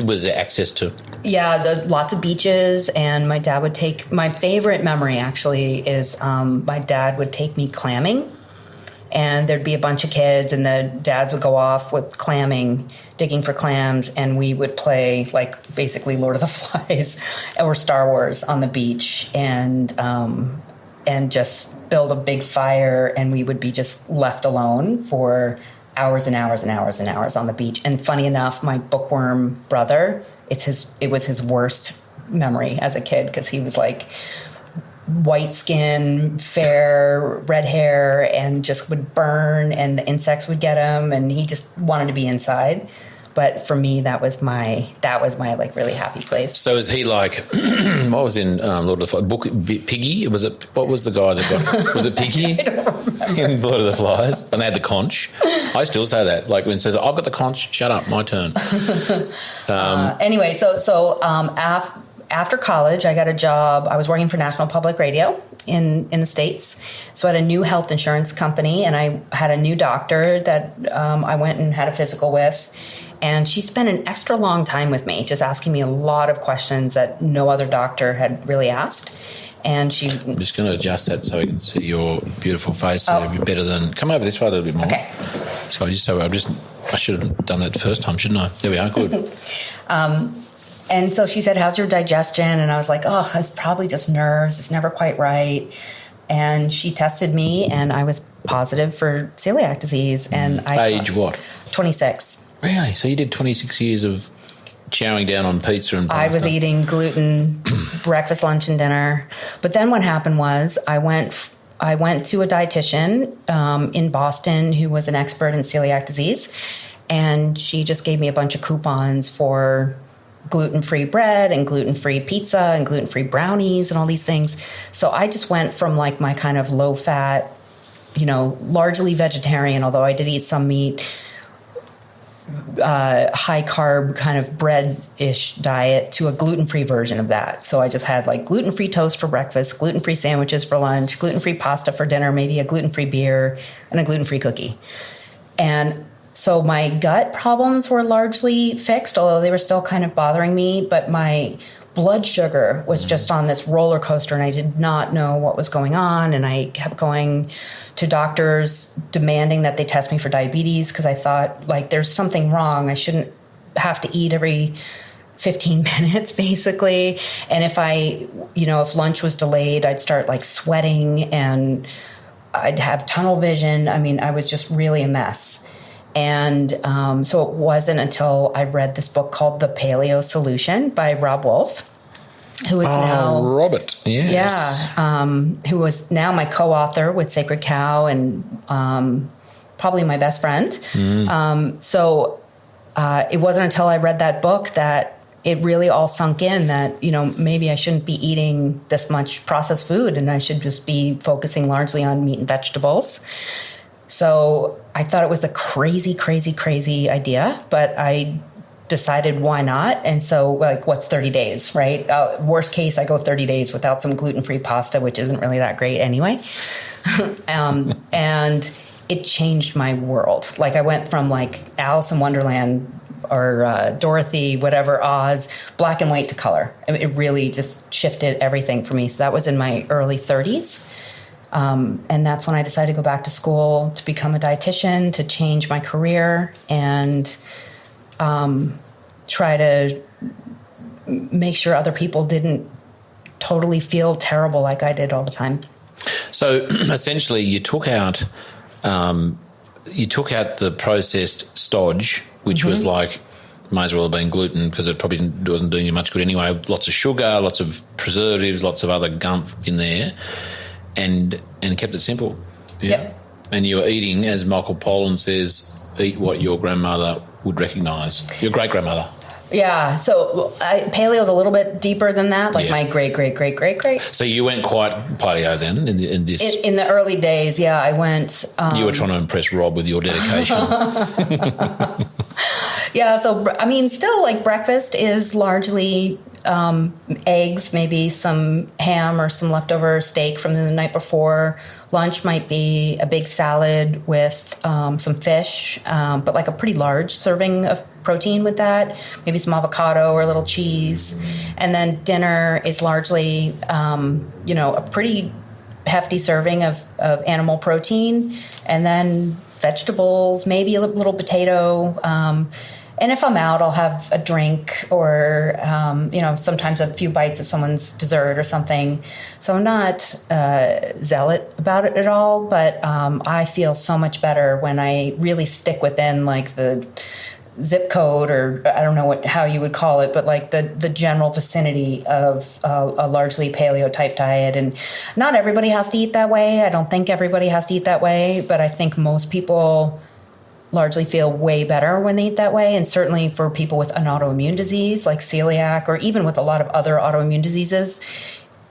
was there access to? Yeah, lots of beaches, and my dad would take. My favorite memory actually is my dad would take me clamming. And there'd be a bunch of kids, and the dads would go off with clamming, digging for clams, and we would play basically Lord of the Flies or Star Wars on the beach, and just build a big fire, and we would be just left alone for hours and hours and hours and hours on the beach. And funny enough, my bookworm brother, it was his worst memory as a kid because he was white skin, fair, red hair, and just would burn, and the insects would get him, and he just wanted to be inside. But for me, that was my really happy place. So is he what was in Lord of the Flies? Piggy? What was the guy that got? Was it Piggy? I don't remember. In Lord of the Flies, and they had the conch. I still say that. When it says, "I've got the conch," shut up, my turn. Anyway, after college, I got a job. I was working for National Public Radio in the States. So I had a new health insurance company, and I had a new doctor that I went and had a physical with. And she spent an extra long time with me, just asking me a lot of questions that no other doctor had really asked. And I'm just going to adjust that so we can see your beautiful face. So it'll be better than... Come over this way a little bit more. Okay. So I'm just I should have done that the first time, shouldn't I? There we are. Good. And so she said, how's your digestion? And I was like, oh, it's probably just nerves. It's never quite right. And she tested me, and I was positive for celiac disease. And Age what? 26. Really? So you did 26 years of chowing down on pizza and pasta? I was eating gluten breakfast, lunch, and dinner. But then what happened was I went to a dietitian in Boston who was an expert in celiac disease. And she just gave me a bunch of coupons for gluten-free bread and gluten-free pizza and gluten-free brownies and all these things. So I just went from like my kind of low-fat, largely vegetarian, although I did eat some meat, high-carb kind of bread-ish diet to a gluten-free version of that. So I just had like gluten-free toast for breakfast, gluten-free sandwiches for lunch, gluten-free pasta for dinner, maybe a gluten-free beer, and a gluten-free cookie. And so my gut problems were largely fixed, although they were still kind of bothering me. But my blood sugar was just on this roller coaster, and I did not know what was going on. And I kept going to doctors demanding that they test me for diabetes because I thought, like, there's something wrong. I shouldn't have to eat every 15 minutes, basically. And if lunch was delayed, I'd start, like, sweating, and I'd have tunnel vision. I mean, I was just really a mess. And so it wasn't until I read this book called The Paleo Solution by Rob Wolf, who is now Robert, yes. Yeah, who was now my co-author with Sacred Cow and probably my best friend. So it wasn't until I read that book that it really all sunk in that, maybe I shouldn't be eating this much processed food and I should just be focusing largely on meat and vegetables. So I thought it was a crazy, crazy, crazy idea, but I decided why not. And so, like, what's 30 days, right? Worst case, I go 30 days without some gluten-free pasta, which isn't really that great anyway. And it changed my world. Like, I went from like Alice in Wonderland or Dorothy, whatever, Oz, black and white to color. It really just shifted everything for me. So that was in my early 30s. And that's when I decided to go back to school to become a dietitian, to change my career and try to make sure other people didn't totally feel terrible like I did all the time. So essentially you took out the processed stodge, which was like, might as well have been gluten because it probably wasn't doing you much good anyway. Lots of sugar, lots of preservatives, lots of other gump in there. And kept it simple. Yeah. Yep. And you were eating, as Michael Pollan says, eat what your grandmother would recognise. Your great-grandmother. Yeah. So paleo is a little bit deeper than that, like my great. So you went quite paleo then in this? In the early days, yeah, I went. You were trying to impress Rob with your dedication. Yeah. So, I mean, still, like, breakfast is largely eggs, maybe some ham or some leftover steak from the night before. Lunch might be a big salad with some fish, but like a pretty large serving of protein with that, maybe some avocado or a little cheese. And then dinner is largely, a pretty hefty serving of animal protein, and then vegetables, maybe a little potato. And if I'm out, I'll have a drink or, sometimes a few bites of someone's dessert or something. So I'm not zealot about it at all, but I feel so much better when I really stick within, like, the zip code, or I don't know how you would call it, but like the general vicinity of a largely paleo type diet. And not everybody has to eat that way. I don't think everybody has to eat that way, but I think most people largely feel way better when they eat that way. And certainly for people with an autoimmune disease like celiac, or even with a lot of other autoimmune diseases,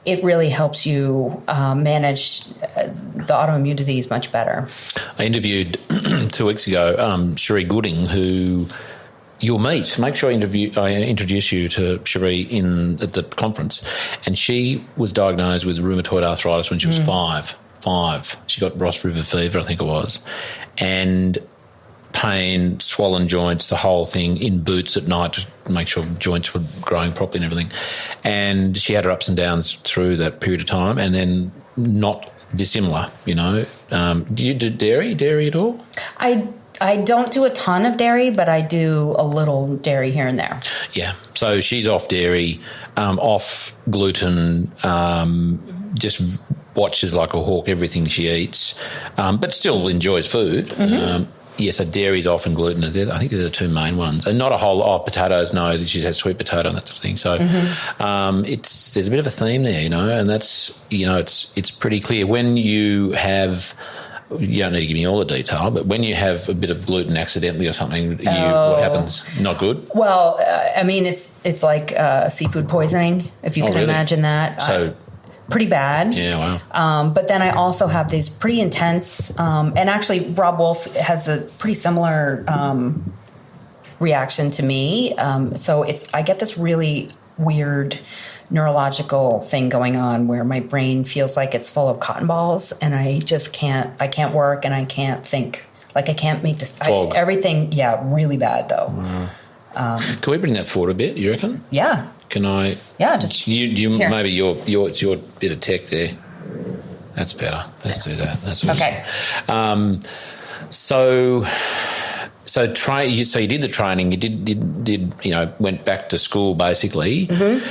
it really helps you manage the autoimmune disease much better. I interviewed 2 weeks ago Cherie Gooding, who you'll meet. Make sure I introduce you to Cherie at the conference. And she was diagnosed with rheumatoid arthritis when she was five. She got Ross River fever, I think it was. And pain, swollen joints, the whole thing, in boots at night to make sure joints were growing properly and everything. And she had her ups and downs through that period of time, and then not dissimilar, Do you do dairy at all? I don't do a ton of dairy, but I do a little dairy here and there. Yeah. So she's off dairy, off gluten, just watches like a hawk everything she eats, but still enjoys food. So dairy's off and gluten. I think they're the two main ones. And not a whole potatoes, no, she has sweet potato and that sort of thing. So there's a bit of a theme there, and that's, it's pretty clear. When you have... You don't need to give me all the detail, but when you have a bit of gluten accidentally or something, what happens? Not good? Well, it's like seafood poisoning, if you can imagine that. So pretty bad. Yeah, wow. But then I also have these pretty intense, and actually Rob Wolf has a pretty similar reaction to me. So I get this really weird neurological thing going on where my brain feels like it's full of cotton balls, and I can't work, and I can't think. Like I can't make everything. Yeah, really bad though. Wow. Can we bring that forward a bit? You reckon? Yeah. Can I? Yeah. Just you maybe it's your bit of tech there. That's better. Let's do that. That's okay. So you did the training. You did went back to school basically, and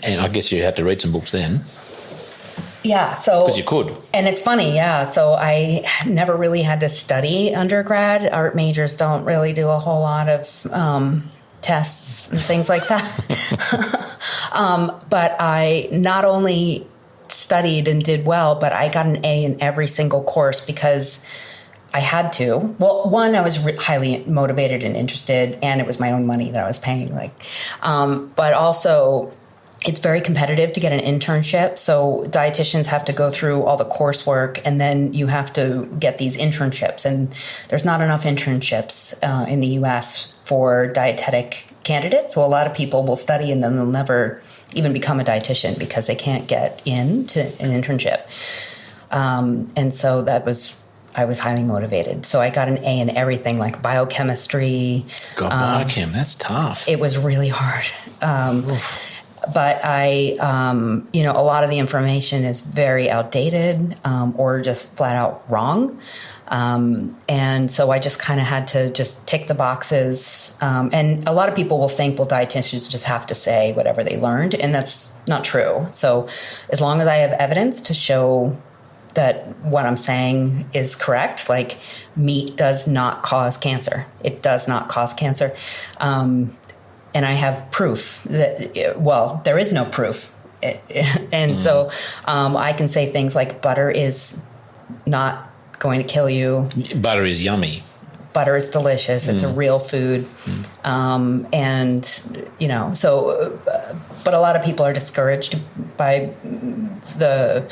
I guess you had to read some books then. Yeah, so because you could, and it's funny. Yeah, so I never really had to study undergrad. Art majors don't really do a whole lot of tests and things like that. But I not only studied and did well, but I got an A in every single course because I had to. Well, one, I was highly motivated and interested, and it was my own money that I was paying. But also, it's very competitive to get an internship. So dietitians have to go through all the coursework, and then you have to get these internships. And there's not enough internships in the U.S. for dietetic candidates. So a lot of people will study, and then they'll never even become a dietitian because they can't get into an internship. And so I was highly motivated. So I got an A in everything, like biochemistry. God, biochem, that's tough. It was really hard. But a lot of the information is very outdated or just flat out wrong. And so I just kind of had to just tick the boxes. And a lot of people will think, well, dietitians just have to say whatever they learned. And that's not true. So as long as I have evidence to show that what I'm saying is correct, like meat does not cause cancer. It does not cause cancer. And I have proof that, well, there is no proof. So I can say things like butter is not going to kill you. Butter is yummy. Butter is delicious. It's a real food. But a lot of people are discouraged by the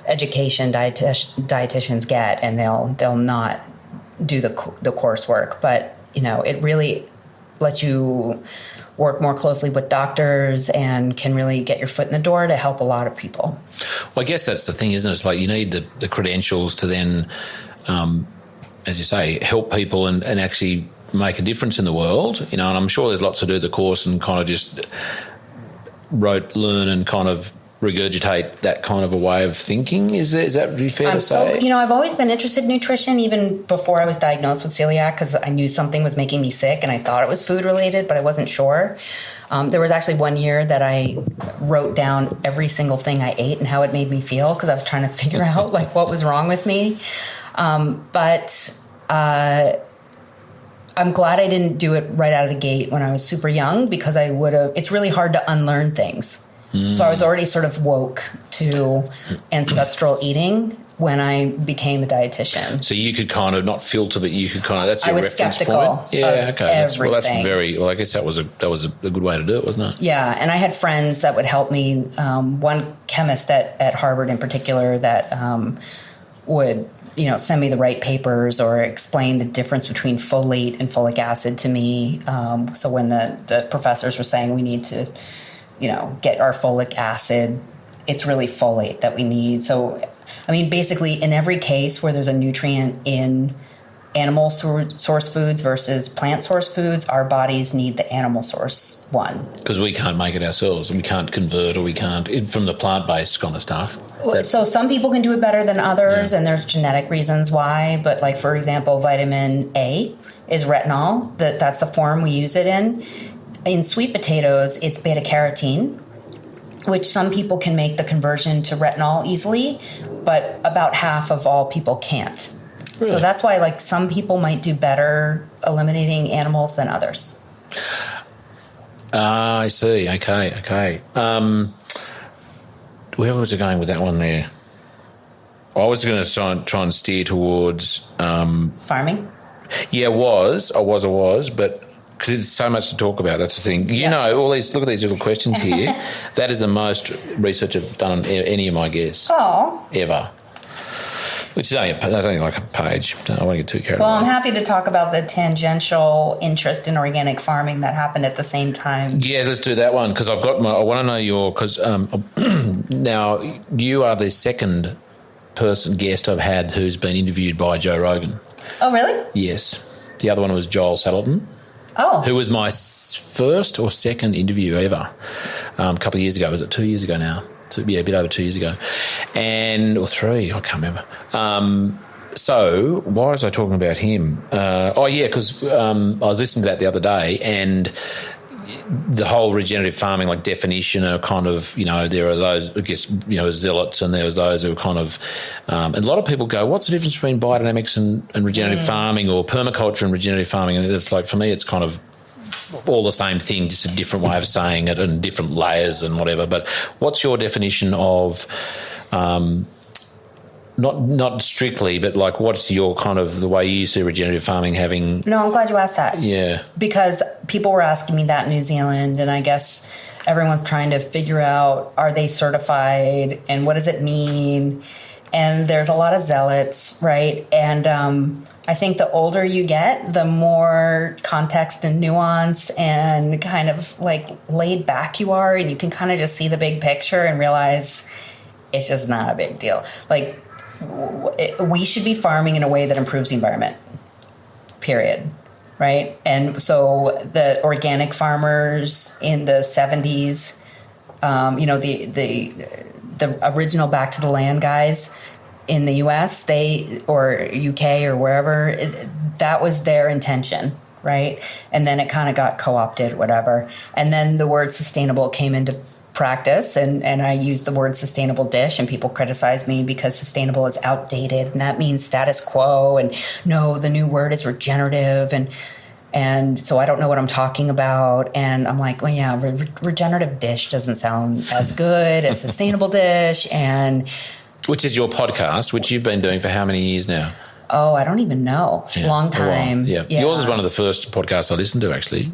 education dietitians get, and they'll not do the coursework. But, it really lets you work more closely with doctors and can really get your foot in the door to help a lot of people. Well, I guess that's the thing, isn't it? It's like you need the credentials to then, as you say, help people and actually make a difference in the world, and I'm sure there's lots to do the course and kind of just learn and kind of regurgitate that kind of a way of thinking. Is that fair to say? I've always been interested in nutrition, even before I was diagnosed with celiac, because I knew something was making me sick and I thought it was food related, but I wasn't sure. There was actually one year that I wrote down every single thing I ate and how it made me feel, because I was trying to figure out what was wrong with me. But I'm glad I didn't do it right out of the gate when I was super young, because I would have. It's really hard to unlearn things. So I was already sort of woke to ancestral eating when I became a dietitian. So you could kind of not filter, but you could kind of, that's your reference point. I was skeptical. Yeah, of okay. Everything. That's very. Well, I guess that was a good way to do it, wasn't it? Yeah, and I had friends that would help me. One chemist at Harvard, in particular, that would send me the right papers or explain the difference between folate and folic acid to me. So when the professors were saying we need to, get our folic acid, it's really folate that we need. So, basically in every case where there's a nutrient in animal source foods versus plant source foods, our bodies need the animal source one. Because we can't make it ourselves, and we can't convert, or we can't from the plant-based kind of stuff. So some people can do it better than others, and there's genetic reasons why. But like, for example, vitamin A is retinol. That's the form we use it in. In sweet potatoes, it's beta carotene, which some people can make the conversion to retinol easily, but about half of all people can't. Really? So that's why, like, some people might do better eliminating animals than others. I see. Okay. Where was I going with that one there? I was going to try and steer towards... farming? Yeah, I was, but... Because there's so much to talk about, that's the thing. You know, look at these little questions here. That is the most research I've done on any of my guests. Oh. Ever. Which is only like a page. I don't want to get too carried away. Well, I'm happy to talk about the tangential interest in organic farming that happened at the same time. Yeah, let's do that one, because I want to know because now you are the second guest I've had who's been interviewed by Joe Rogan. Oh, really? Yes. The other one was Joel Salatin. Oh. Who was my first or second interview ever a couple of years ago. Was it 2 years ago now? So, yeah, a bit over 2 years ago. Or 3, I can't remember. So why was I talking about him? Because I was listening to that the other day, and the whole regenerative farming, like, definition are kind of, there are those, I guess, zealots, and there was those who are kind of, and a lot of people go, what's the difference between biodynamics and regenerative farming, or permaculture and regenerative farming? And it's like, for me, it's kind of all the same thing, just a different way of saying it and different layers and whatever. But what's your definition of, not strictly, but like, what's your kind of the way you see regenerative farming having... No, I'm glad you asked that. Yeah. Because people were asking me that in New Zealand, and I guess everyone's trying to figure out, are they certified and what does it mean? And there's a lot of zealots, right? And I think the older you get, the more context and nuance and kind of like laid back you are, and you can kind of just see the big picture and realize it's just not a big deal. Like, we should be farming in a way that improves the environment, period, right? And so the organic farmers in the 70s, the original Back to the Land guys in the US, or UK or wherever, that was their intention, right? And then it kind of got co-opted, whatever. And then the word sustainable came into practice, and I use the word sustainable dish, and people criticize me because sustainable is outdated, and that means status quo, and no, the new word is regenerative, and so I don't know what I'm talking about. And I'm like, well, yeah, regenerative dish doesn't sound as good as sustainable dish. And which is your podcast, which you've been doing for how many years now? Oh, I don't even know. Yeah, long time. Yeah. Yours is one of the first podcasts I listened to, actually.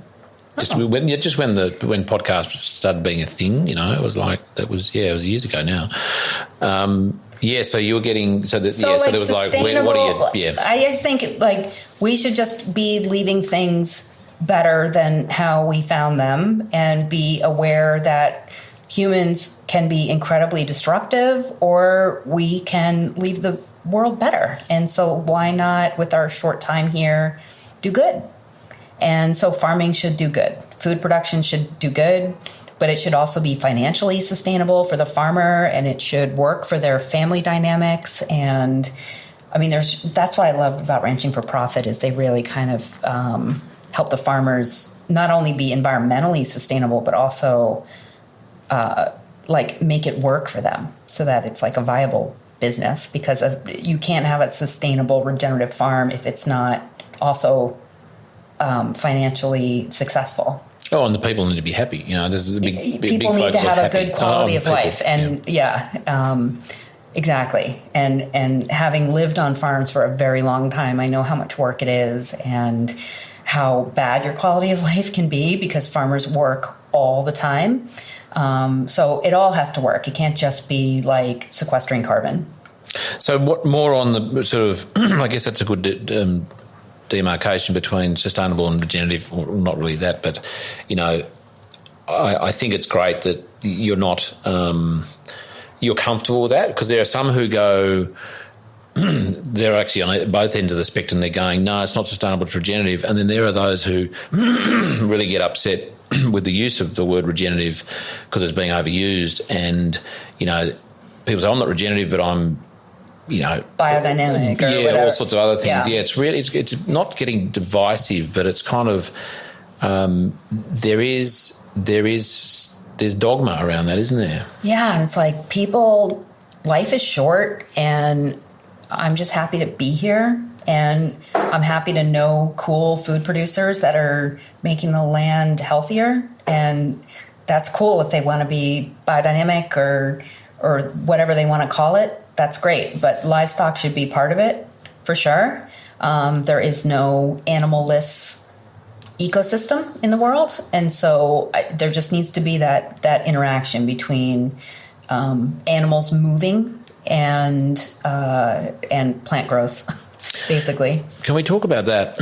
When podcasts started being a thing, it was like, it was years ago now. So you were getting, so there was like, what do you, I just think, like, we should just be leaving things better than how we found them, and be aware that humans can be incredibly destructive, or we can leave the world better. And so why not, with our short time here, do good? And so farming should do good. Food production should do good, but it should also be financially sustainable for the farmer, and it should work for their family dynamics. And I mean, that's what I love about Ranching for Profit, is they really kind of help the farmers not only be environmentally sustainable, but also make it work for them, so that it's like a viable business, because you can't have a sustainable regenerative farm if it's not also financially successful. Oh, and the people need to be happy. There's a big people need to have a good quality of life, and exactly. And having lived on farms for a very long time, I know how much work it is, and how bad your quality of life can be, because farmers work all the time. So it all has to work. It can't just be like sequestering carbon. So what more on the sort of, I guess that's a good demarcation between sustainable and regenerative, or not really that, but, I think it's great that you're not, you're comfortable with that, because there are some who go, they're actually on both ends of the spectrum. They're going, no, it's not sustainable, it's regenerative. And then there are those who really get upset with the use of the word regenerative because it's being overused. And, people say, I'm not regenerative, but I'm, biodynamic or whatever. All sorts of other things. Yeah, it's really, it's not getting divisive, but it's kind of, there's dogma around that, isn't there? Yeah, and it's like life is short, and I'm just happy to be here, and I'm happy to know cool food producers that are making the land healthier, and that's cool if they want to be biodynamic or whatever they want to call it. That's great, but livestock should be part of it for sure. There is no animal-less ecosystem in the world, and so there just needs to be that interaction between animals moving and plant growth, basically. Can we talk about that?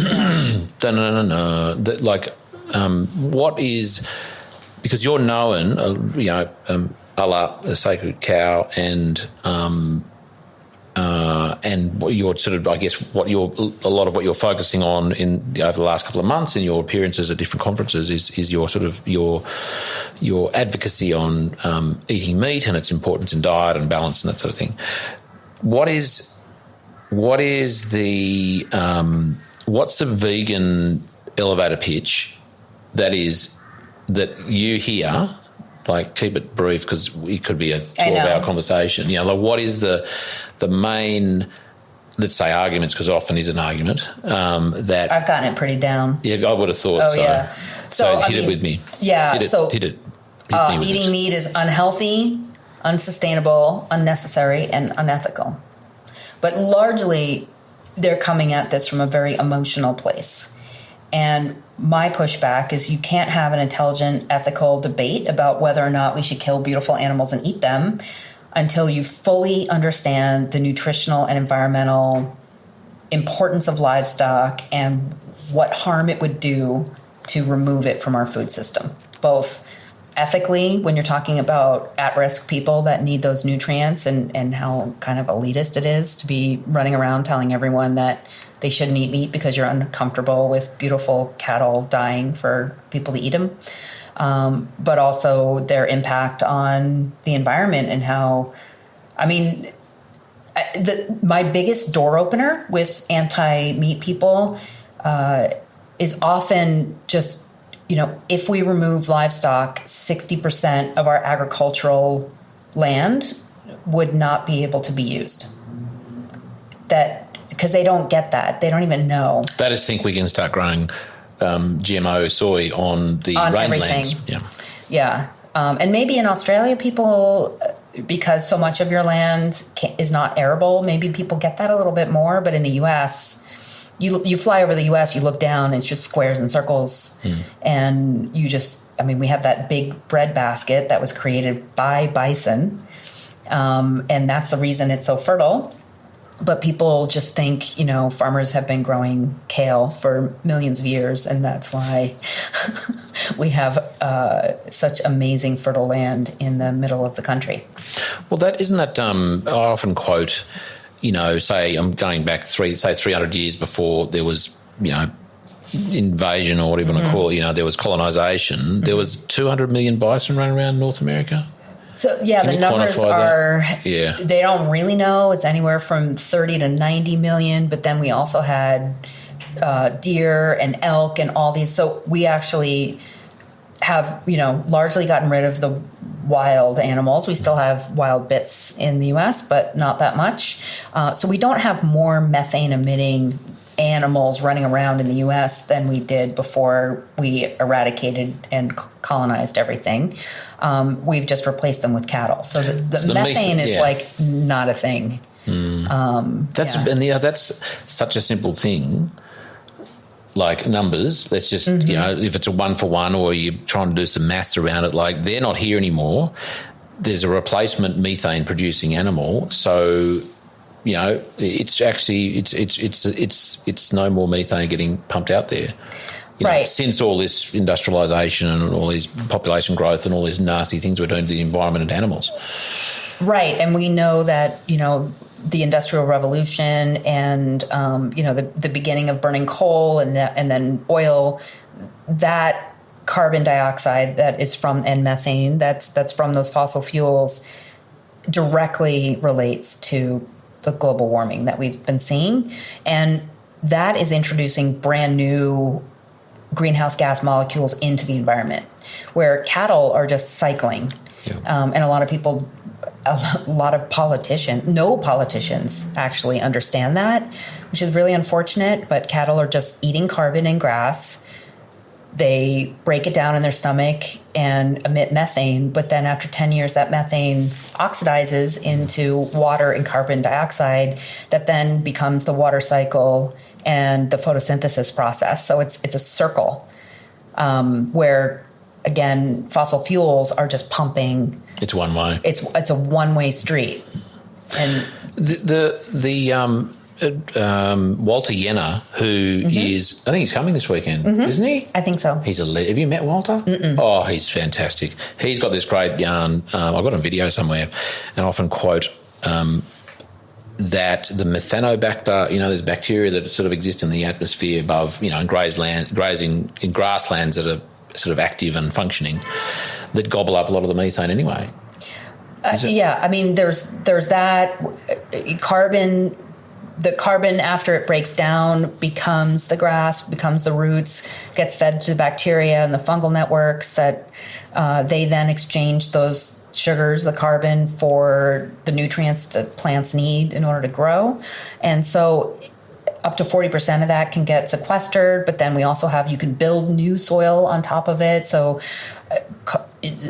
What is, because you're known, Allah, the sacred cow, and what you're sort of, I guess, a lot of what you're focusing on over the last couple of months in your appearances at different conferences is your sort of your advocacy on eating meat and its importance in diet and balance and that sort of thing. What's the vegan elevator pitch that you hear? Like, keep it brief because it could be a 12-hour conversation. What is the main, let's say, arguments, because it often is an argument, that... I've gotten it pretty down. Yeah, I would have thought. Oh, yeah. So hit it with me. Yeah. Hit it. Eating meat is unhealthy, unsustainable, unnecessary, and unethical. But largely, they're coming at this from a very emotional place. And my pushback is you can't have an intelligent, ethical debate about whether or not we should kill beautiful animals and eat them until you fully understand the nutritional and environmental importance of livestock and what harm it would do to remove it from our food system, both ethically when you're talking about at-risk people that need those nutrients and how kind of elitist it is to be running around telling everyone that they shouldn't eat meat because you're uncomfortable with beautiful cattle dying for people to eat them. But also their impact on the environment and how, my biggest door opener with anti-meat people is often just, if we remove livestock, 60% of our agricultural land would not be able to be used. Because they don't get that. They don't even know. They just think we can start growing GMO soy on rangelands. Yeah. And maybe in Australia, people, because so much of your land is not arable, maybe people get that a little bit more. But in the U.S., you fly over the U.S., you look down, it's just squares and circles. And you just, we have that big bread basket that was created by bison. And that's the reason it's so fertile. But people just think, farmers have been growing kale for millions of years, and that's why we have such amazing fertile land in the middle of the country. Well, isn't that I often quote, say I'm going back 300 years before there was, invasion or whatever you want to call it, there was colonisation. There was 200 million bison running around North America. So, the numbers are, they don't really know. It's anywhere from 30 to 90 million. But then we also had deer and elk and all these. So we actually have, largely gotten rid of the wild animals. We still have wild bits in the U.S., but not that much. So we don't have more methane emitting animals running around in the U.S. than we did before we eradicated and colonized everything. We've just replaced them with cattle. So the methane is like not a thing. That's such a simple thing. Like numbers, let's just, if it's a 1-for-1 or you're trying to do some maths around it, like they're not here anymore. There's a replacement methane producing animal. So, it's actually, it's no more methane getting pumped out there. Right. Since all this industrialisation and all these population growth and all these nasty things we're doing to the environment and animals. Right. And we know that, the Industrial Revolution and the beginning of burning coal and then oil, that carbon dioxide that is from, and methane that's from those fossil fuels directly relates to the global warming that we've been seeing. And that is introducing brand new greenhouse gas molecules into the environment, where cattle are just cycling. Yeah. And a lot of politicians actually understand that, which is really unfortunate, but cattle are just eating carbon and grass. They break it down in their stomach and emit methane, but then after 10 years, that methane oxidizes into water and carbon dioxide that then becomes the water cycle and the photosynthesis process. So it's a circle where, again, fossil fuels are just pumping. It's one way. It's a one-way street. And Walter Yenna, who is, I think he's coming this weekend, isn't he? I think so. Have you met Walter? Mm-mm. Oh, he's fantastic. He's got this great yarn. I've got a video somewhere, and I often quote that the methanobacter, there's bacteria that sort of exist in the atmosphere above, in grazing in grasslands that are sort of active and functioning, that gobble up a lot of the methane anyway. Yeah, I mean, there's that carbon. The carbon, after it breaks down, becomes the grass, becomes the roots, gets fed to the bacteria and the fungal networks that they then exchange those sugars, the carbon, for the nutrients that plants need in order to grow. And so up to 40% of that can get sequestered, but then we also you can build new soil on top of it. So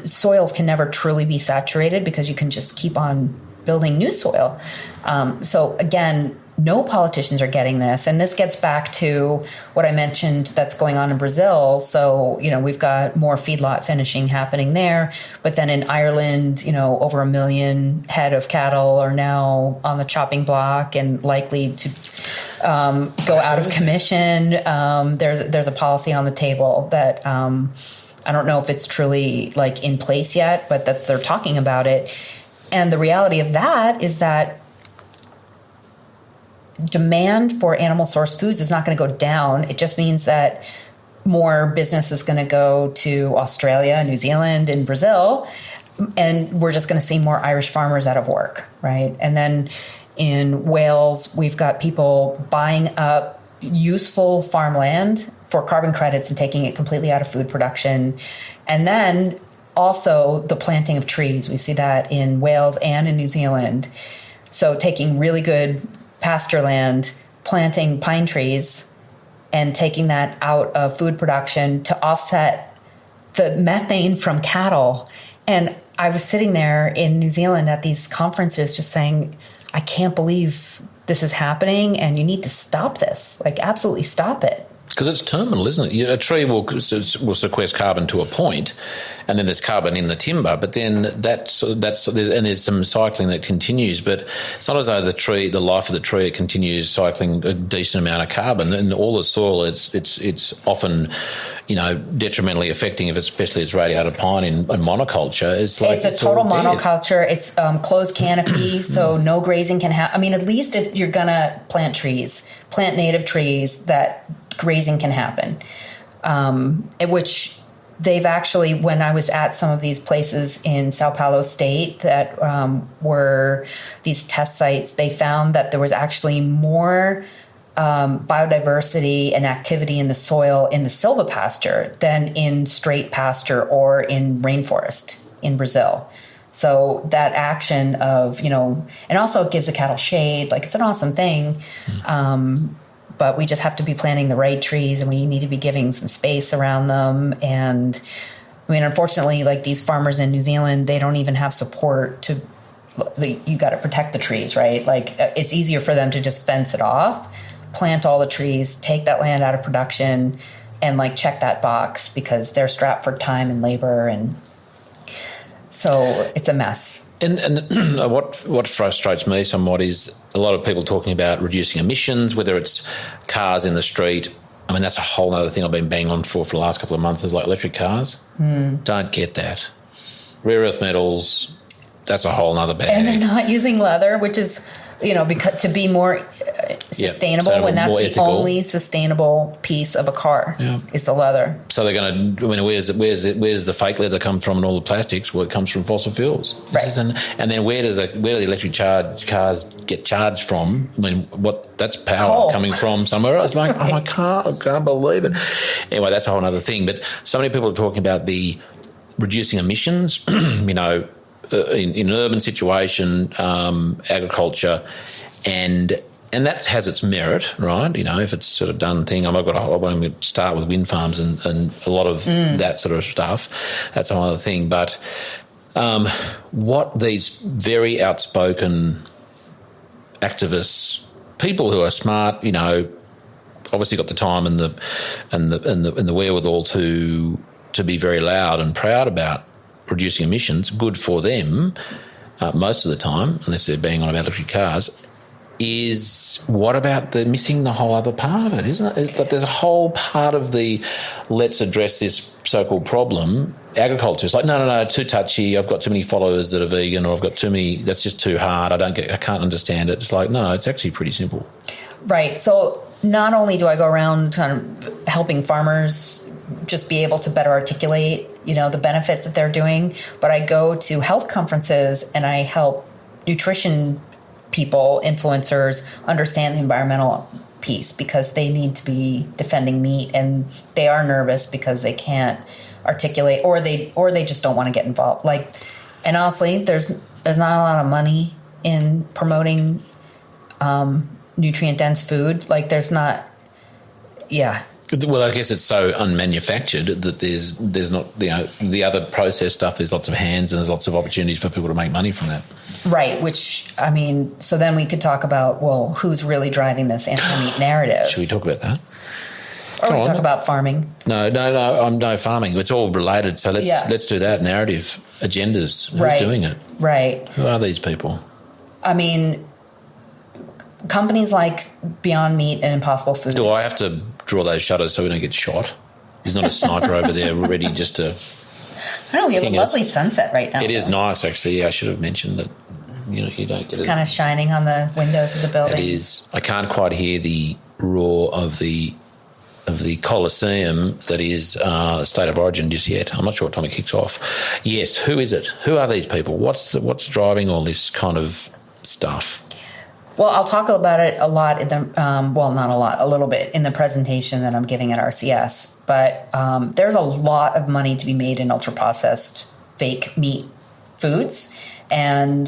soils can never truly be saturated because you can just keep on building new soil. So again, no politicians are getting this. And this gets back to what I mentioned that's going on in Brazil. So, we've got more feedlot finishing happening there. But then in Ireland, over 1 million head of cattle are now on the chopping block and likely to go out of commission. There's a policy on the table that I don't know if it's truly in place yet, but that they're talking about it. And the reality of that is that demand for animal source foods is not going to go down. It just means that more business is going to go to Australia, New Zealand, and Brazil, and we're just going to see more Irish farmers out of work, right? And then in Wales, we've got people buying up useful farmland for carbon credits and taking it completely out of food production. And then also the planting of trees. We see that in Wales and in New Zealand. So taking really good pasture land, planting pine trees, and taking that out of food production to offset the methane from cattle. And I was sitting there in New Zealand at these conferences just saying, I can't believe this is happening, and you need to stop this. Absolutely stop it. Because it's terminal, isn't it? A tree will sequester carbon to a point, and then there's carbon in the timber. But then there's some cycling that continues. But it's not as though the life of the tree, it continues cycling a decent amount of carbon. And all the soil, it's often, detrimentally affecting, especially it's radiated pine in monoculture. It's a total monoculture. It's closed canopy, so no grazing can happen. I mean, at least if you're gonna plant native trees that grazing can happen, which they've actually, when I was at some of these places in Sao Paulo state that were these test sites, they found that there was actually more biodiversity and activity in the soil in the silvopasture than in straight pasture or in rainforest in Brazil. So that action of, and also it gives the cattle shade, it's an awesome thing. But we just have to be planting the right trees, and we need to be giving some space around them. And I mean, unfortunately, these farmers in New Zealand, they don't even have support you got to protect the trees, right? It's easier for them to just fence it off, plant all the trees, take that land out of production, and check that box because they're strapped for time and labor. And so it's a mess. And what frustrates me somewhat is a lot of people talking about reducing emissions, whether it's cars in the street. I mean, that's a whole other thing I've been banging on for the last couple of months is electric cars. Don't get that. Rare earth metals, that's a whole other bag. And they're not using leather, which is because to be more sustainable, so when that's more the ethical. only sustainable piece of a car is the leather. So they're going to. I mean, where's the fake leather come from and all the plastics? Well, it comes from fossil fuels. Right. And then where do the electric cars get charged from? I mean, that's power Coal. coming from somewhere else. Like, I can't believe it. Anyway, that's a whole other thing. But so many people are talking about the reducing emissions. In an urban situation, agriculture, and that has its merit, right? If it's sort of done thing. I'm going to start with wind farms and a lot of that sort of stuff. That's another thing. But what these very outspoken activists, people who are smart, obviously got the time and the wherewithal to be very loud and proud about reducing emissions, good for them most of the time, unless they're banging on about electric cars, is what about missing the whole other part of it, isn't it? But there's a whole part of the let's address this so-called problem. Agriculture is like, no, too touchy. I've got too many followers that are vegan, or I've got too many. That's just too hard. I can't understand it. It's like, no, it's actually pretty simple. Right. So not only do I go around kind of helping farmers just be able to better articulate, the benefits that they're doing, but I go to health conferences and I help nutrition people, influencers, understand the environmental piece, because they need to be defending meat and they are nervous because they can't articulate, or they just don't want to get involved. And honestly, there's not a lot of money in promoting nutrient dense food. There's not. Yeah. Well, I guess it's so unmanufactured that there's not, the other processed stuff, there's lots of hands and there's lots of opportunities for people to make money from that. Right, which, so then we could talk about, well, who's really driving this anti-meat narrative? Should we talk about that? Or we talk about farming? No, I'm no farming. It's all related, so let's do that. Narrative, agendas, who's doing it? Right. Who are these people? Companies like Beyond Meat and Impossible Foods. Do I have to draw those shutters so we don't get shot? There's not a sniper over there ready just to... I know, we have a lovely sunset right now. It is nice, actually. Yeah, I should have mentioned that. You don't get it. It's kind of shining on the windows of the building. It is. I can't quite hear the roar of the Colosseum that is State of Origin just yet. I'm not sure what time it kicks off. Yes, who is it? Who are these people? What's driving all this kind of stuff? Well, I'll talk about it a lot in the not a lot, a little bit in the presentation that I'm giving at RCS. But there's a lot of money to be made in ultra processed fake meat foods, and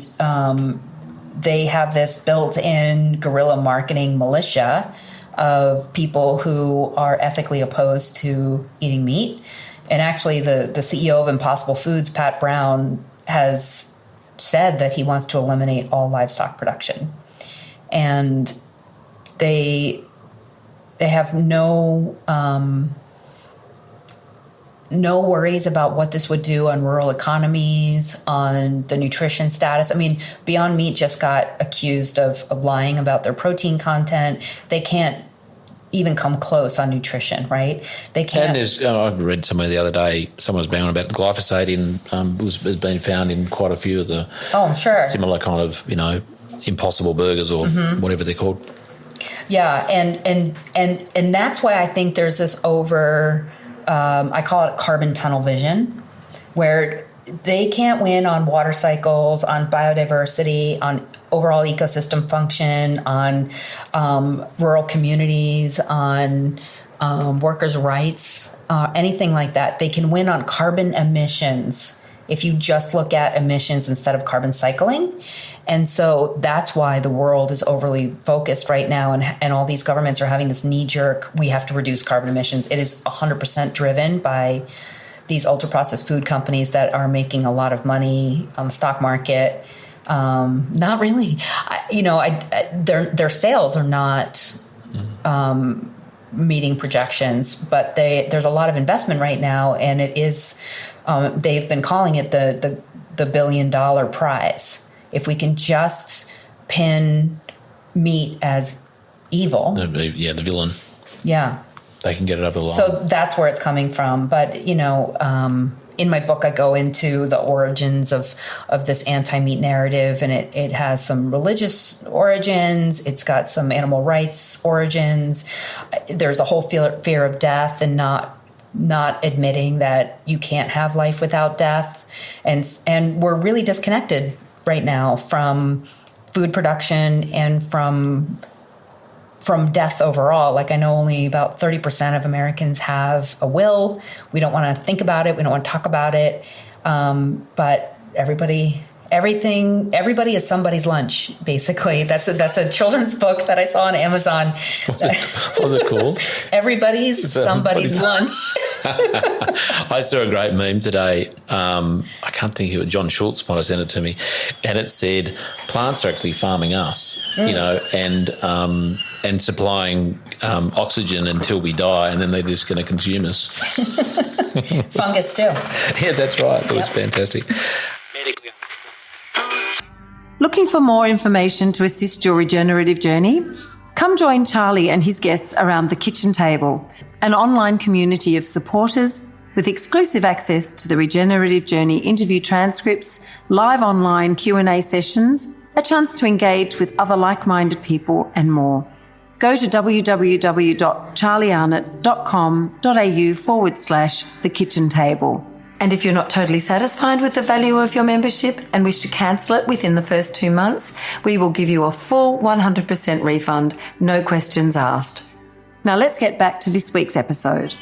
they have this built-in guerrilla marketing militia of people who are ethically opposed to eating meat. And actually, the CEO of Impossible Foods, Pat Brown, has said that he wants to eliminate all livestock production. And they have no worries about what this would do on rural economies, on the nutrition status. Beyond Meat just got accused of lying about their protein content. They can't even come close on nutrition, right? They can't. And I read somewhere the other day, someone was banging about glyphosate has been found in quite a few of the similar kind of, Impossible burgers or whatever they're called. Yeah, and that's why I think there's this I call it carbon tunnel vision, where they can't win on water cycles, on biodiversity, on overall ecosystem function, on rural communities, on workers' rights, anything like that. They can win on carbon emissions if you just look at emissions instead of carbon cycling. And so that's why the world is overly focused right now, and all these governments are having this knee-jerk, we have to reduce carbon emissions. It is 100% driven by these ultra-processed food companies that are making a lot of money on the stock market. Not really. Their sales are not meeting projections, but there's a lot of investment right now, and it is they've been calling it the $1 billion prize. If we can just pin meat as evil. The villain. Yeah. They can get it up the line. So that's where it's coming from. But, in my book, I go into the origins of this anti-meat narrative, and it has some religious origins. It's got some animal rights origins. There's a whole fear of death and not admitting that you can't have life without death. And we're really disconnected right now from food production and from death overall. Like, I know only about 30% of Americans have a will. We don't want to think about it. We don't want to talk about it. But everybody is somebody's lunch, basically. That's a children's book that I saw on Amazon. What's it called? Everybody's somebody's lunch. I saw a great meme today. I can't think of it. John Schultz might have sent it to me, and it said, "Plants are actually farming us, and supplying oxygen until we die, and then they're just going to consume us." Fungus too. Yeah, that's right. It was fantastic. Looking for more information to assist your regenerative journey? Come join Charlie and his guests around the kitchen table, an online community of supporters with exclusive access to the Regenerative Journey interview transcripts, live online Q&A sessions, a chance to engage with other like-minded people, and more. Go to www.charliearnott.com.au/the kitchen table. And if you're not totally satisfied with the value of your membership and wish to cancel it within the first 2 months, we will give you a full 100% refund, no questions asked. Now let's get back to this week's episode.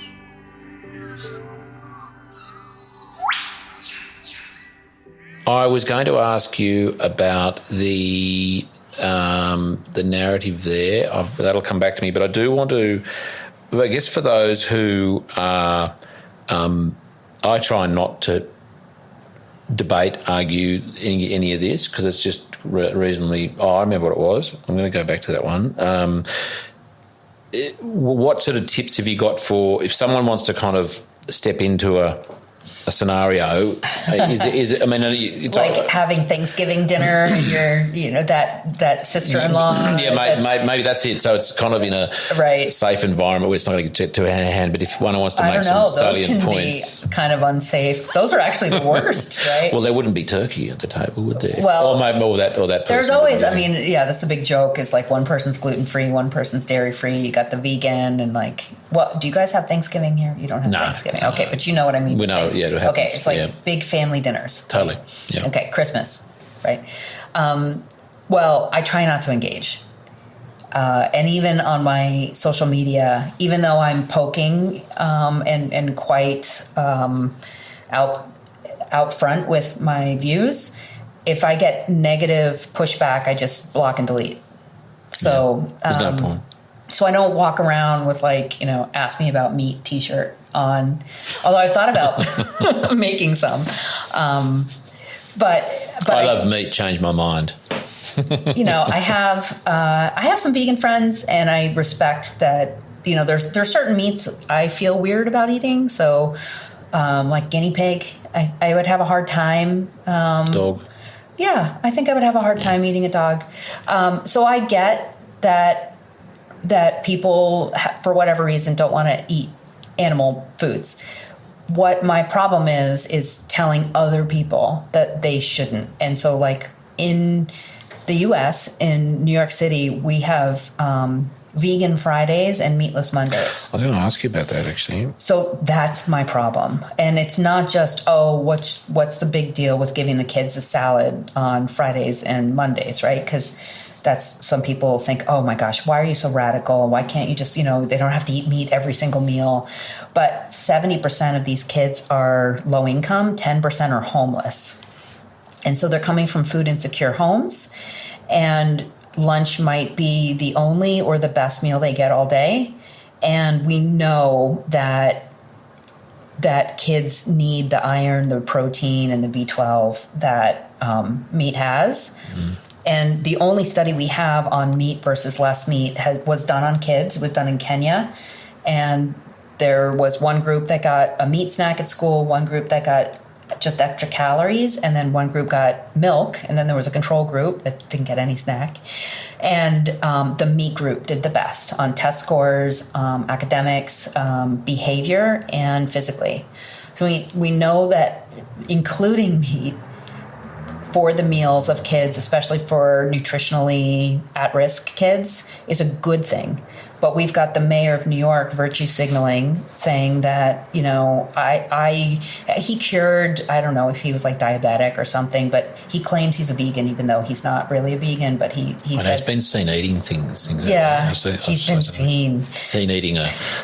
I was going to ask you about the narrative there. That'll come back to me, but I do want to, I guess, for those who are, I try not to debate, argue any of this, because it's just reasonably. I remember what it was. I'm going to go back to that one. What sort of tips have you got for if someone wants to kind of step into a scenario? Is it? I mean, it's like having Thanksgiving dinner, that sister-in-law. Yeah, maybe that's it. So it's kind of in a safe environment where it's not going to get too hand. But if one wants to make some salient points, be kind of unsafe. Those are actually the worst, right? Well, there wouldn't be turkey at the table, would there? Well, or maybe that. There's always. I mean, that's a big joke. Is like one person's gluten-free, one person's dairy-free. You got the vegan, and like, what do you guys have Thanksgiving here? You don't have Thanksgiving, okay? But you know what I mean. We know, yeah. Okay, it's like big family dinners. Totally. Yeah. Okay, Christmas, right? Well, I try not to engage. And even on my social media, even though I'm poking and quite out front with my views, if I get negative pushback, I just block and delete. So there's no point. So I don't walk around with ask me about meat t-shirt on, although I've thought about making some. But I love meat, change my mind. I have some vegan friends, and I respect that, there's certain meats I feel weird about eating. So like guinea pig, I would have a hard time. Dog. Yeah, I think I would have a hard time eating a dog. So I get that people, for whatever reason, don't want to eat animal foods. What my problem is telling other people that they shouldn't. And so, like, in the U.S., in New York City, we have vegan Fridays and meatless Mondays. I was going to ask you about that, actually. So that's my problem. And it's not just, what's the big deal with giving the kids a salad on Fridays and Mondays, right? Because that's, some people think, oh my gosh, why are you so radical? Why can't you just, they don't have to eat meat every single meal. But 70% of these kids are low income, 10% are homeless. And so they're coming from food insecure homes, and lunch might be the only or the best meal they get all day. And we know that kids need the iron, the protein, and the B12 that meat has. Mm. And the only study we have on meat versus less meat was done on kids. It was done in Kenya. And there was one group that got a meat snack at school, one group that got just extra calories, and then one group got milk, and then there was a control group that didn't get any snack. And the meat group did the best on test scores, academics, behavior, and physically. So we know that including meat for the meals of kids, especially for nutritionally at-risk kids, is a good thing. But we've got the mayor of New York virtue signaling, saying that, you know, he cured, I don't know if he was like diabetic or something, but he claims he's a vegan, even though he's not really a vegan. But he says he's been seen eating things. Yeah, he's been seen eating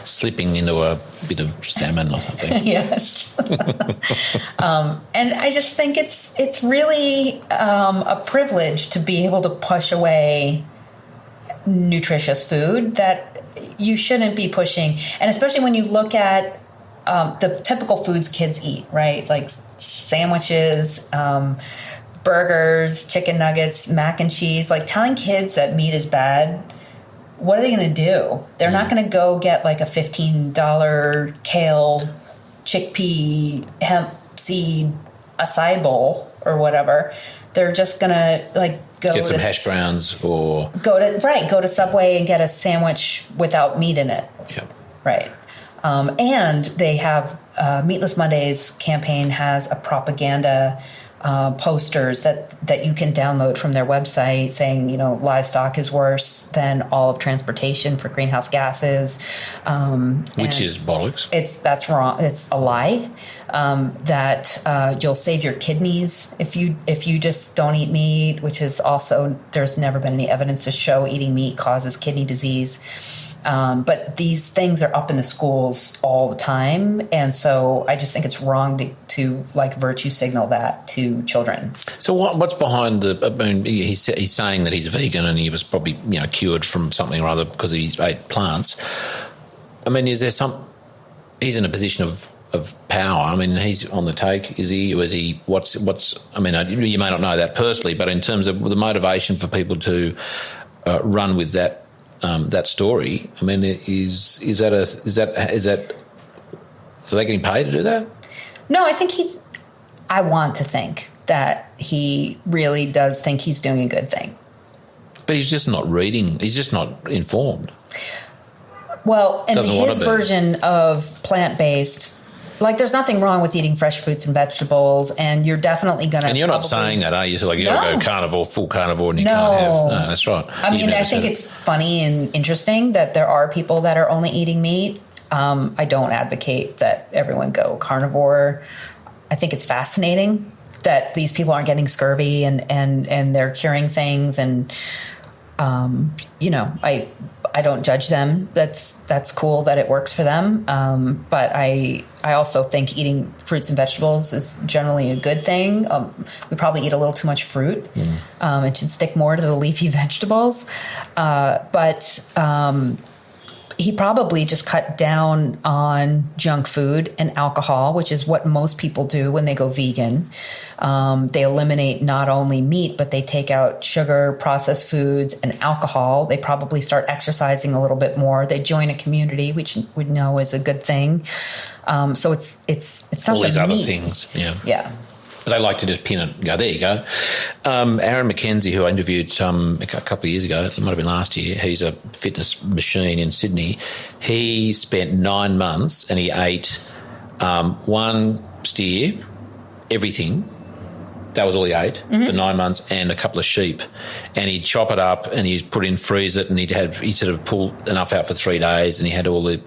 slipping into a bit of salmon or something. Yes. And I just think it's really a privilege to be able to push away nutritious food that you shouldn't be pushing. And especially when you look at the typical foods kids eat, right? Like sandwiches, burgers, chicken nuggets, mac and cheese. Like telling kids that meat is bad, what are they going to do? They're not going to go get like a $15 kale, chickpea, hemp seed acai bowl or whatever. They're just going to like get some hash browns or go to Subway and get a sandwich without meat in it. Yeah. Right. And they have Meatless Mondays campaign has a propaganda posters that you can download from their website saying, you know, livestock is worse than all of transportation for greenhouse gases. Which is bollocks. That's wrong. It's a lie. That you'll save your kidneys if you just don't eat meat, which is also, there's never been any evidence to show eating meat causes kidney disease. But these things are up in the schools all the time. And so I just think it's wrong to like virtue signal that to children. So what's behind he's saying that he's vegan and he was probably, you know, cured from something or other because he ate plants. I mean, is there he's in a position of power. I mean, he's on the take. Is he? Was he? What's? I mean, you may not know that personally, but in terms of the motivation for people to run with that story, I mean, is that? Are they getting paid to do that? No, I think I want to think that he really does think he's doing a good thing. But he's just not reading. He's just not informed. Well, in his version of plant-based, like, there's nothing wrong with eating fresh fruits and vegetables, and you're definitely going to. And you're not saying that, are you? So, like, you got to go carnivore, full carnivore, and you can't have. No, that's right. I mean, I think it's funny and interesting that there are people that are only eating meat. I don't advocate that everyone go carnivore. I think it's fascinating that these people aren't getting scurvy and they're curing things, and you know, I don't judge them. That's cool that it works for them. But I also think eating fruits and vegetables is generally a good thing. We probably eat a little too much fruit. It should stick more to the leafy vegetables. But he probably just cut down on junk food and alcohol, which is what most people do when they go vegan. They eliminate not only meat, but they take out sugar, processed foods, and alcohol. They probably start exercising a little bit more. They join a community, which we know is a good thing. So it's not all these the other meat. things. Yeah. Yeah. They like to just pin it and go, there you go. Aaron McKenzie, who I interviewed a couple of years ago, it might have been last year, he's a fitness machine in Sydney. He spent 9 months and he ate one steer, everything. That was all he ate for 9 months, and a couple of sheep. And he'd chop it up and he'd put it in, freeze it, and he'd sort of pull enough out for 3 days, and he had all the